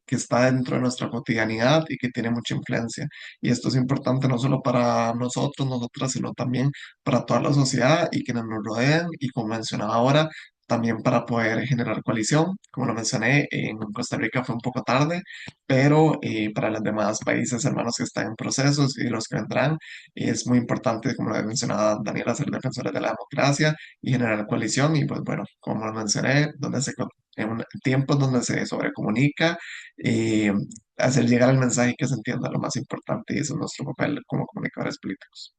está dentro de nuestra cotidianidad y que tiene mucha influencia. Y esto es importante no solo para nosotros, nosotras, sino también para toda la sociedad y quienes nos rodean y como mencionaba ahora, también para poder generar coalición. Como lo mencioné, en Costa Rica fue un poco tarde, pero para los demás países hermanos que están en procesos y los que vendrán, es muy importante, como lo mencionaba Daniela, ser defensores de la democracia y generar coalición. Y pues bueno, como lo mencioné, en tiempos donde se sobrecomunica, eh, hacer llegar el mensaje que se entienda lo más importante y eso es nuestro papel como comunicadores políticos.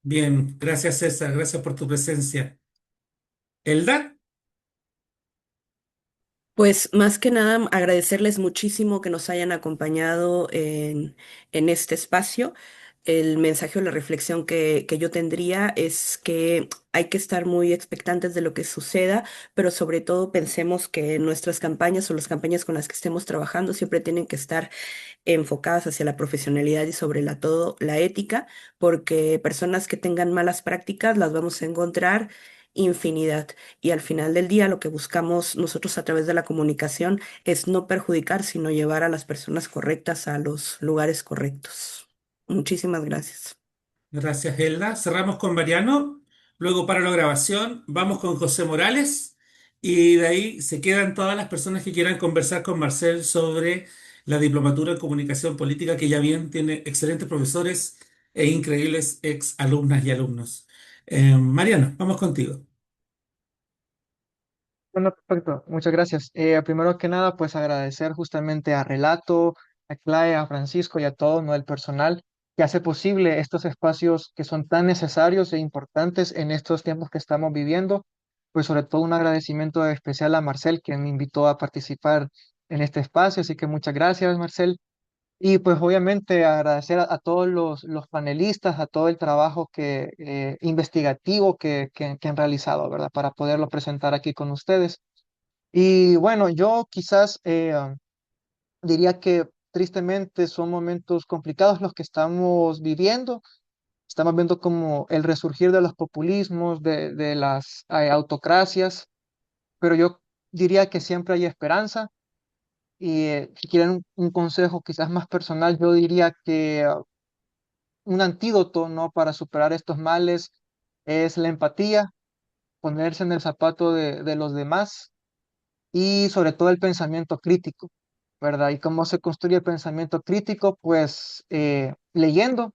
Bien, gracias César, gracias por tu presencia. Eldad, Pues más que nada agradecerles muchísimo que nos hayan acompañado en este espacio. El mensaje o la reflexión que yo tendría es que hay que estar muy expectantes de lo que suceda, pero sobre todo pensemos que nuestras campañas o las campañas con las que estemos trabajando siempre tienen que estar enfocadas hacia la profesionalidad y sobre todo la ética, porque personas que tengan malas prácticas las vamos a encontrar infinidad. Y al final del día lo que buscamos nosotros a través de la comunicación es no perjudicar, sino llevar a las personas correctas a los lugares correctos. Muchísimas gracias. gracias Elda. Cerramos con Mariano, luego para la grabación vamos con José Morales y de ahí se quedan todas las personas que quieran conversar con Marcel sobre la diplomatura en comunicación política, que ya bien tiene excelentes profesores e increíbles ex alumnas y alumnos. Mariano, vamos contigo. Bueno, perfecto, muchas gracias. Primero que nada, pues agradecer justamente a Relato, a Clay, a Francisco y a todo, ¿no? El personal que hace posible estos espacios que son tan necesarios e importantes en estos tiempos que estamos viviendo. Pues sobre todo un agradecimiento especial a Marcel, que me invitó a participar en este espacio, así que muchas gracias, Marcel. Y pues obviamente agradecer a todos los panelistas, a todo el trabajo investigativo que han realizado, ¿verdad? Para poderlo presentar aquí con ustedes. Y bueno, yo quizás diría que tristemente son momentos complicados los que estamos viviendo. Estamos viendo como el resurgir de los populismos, de las autocracias, pero yo diría que siempre hay esperanza. Y si quieren un consejo quizás más personal, yo diría que un antídoto, ¿no? Para superar estos males es la empatía, ponerse en el zapato de los demás y sobre todo el pensamiento crítico, ¿verdad? ¿Y cómo se construye el pensamiento crítico? Pues leyendo.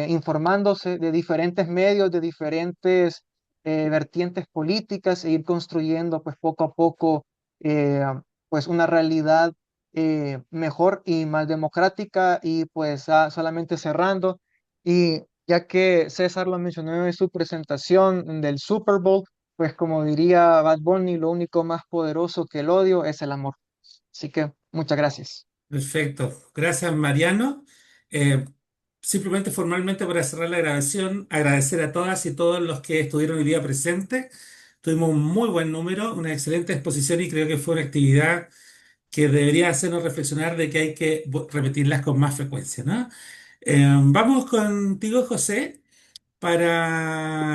informándose de diferentes medios, de diferentes vertientes políticas e ir construyendo pues poco a poco eh, pues una realidad mejor y más democrática y pues solamente cerrando y ya que César lo mencionó en su presentación del Super Bowl, pues como diría Bad Bunny, lo único más poderoso que el odio es el amor. Así que muchas gracias. Perfecto. Gracias, Mariano. Eh, Simplemente formalmente para cerrar la grabación, agradecer a todas y todos los que estuvieron hoy día presentes. Tuvimos un muy buen número, una excelente exposición y creo que fue una actividad que debería hacernos reflexionar de que hay que repetirlas con más frecuencia, ¿no? Vamos contigo, José, para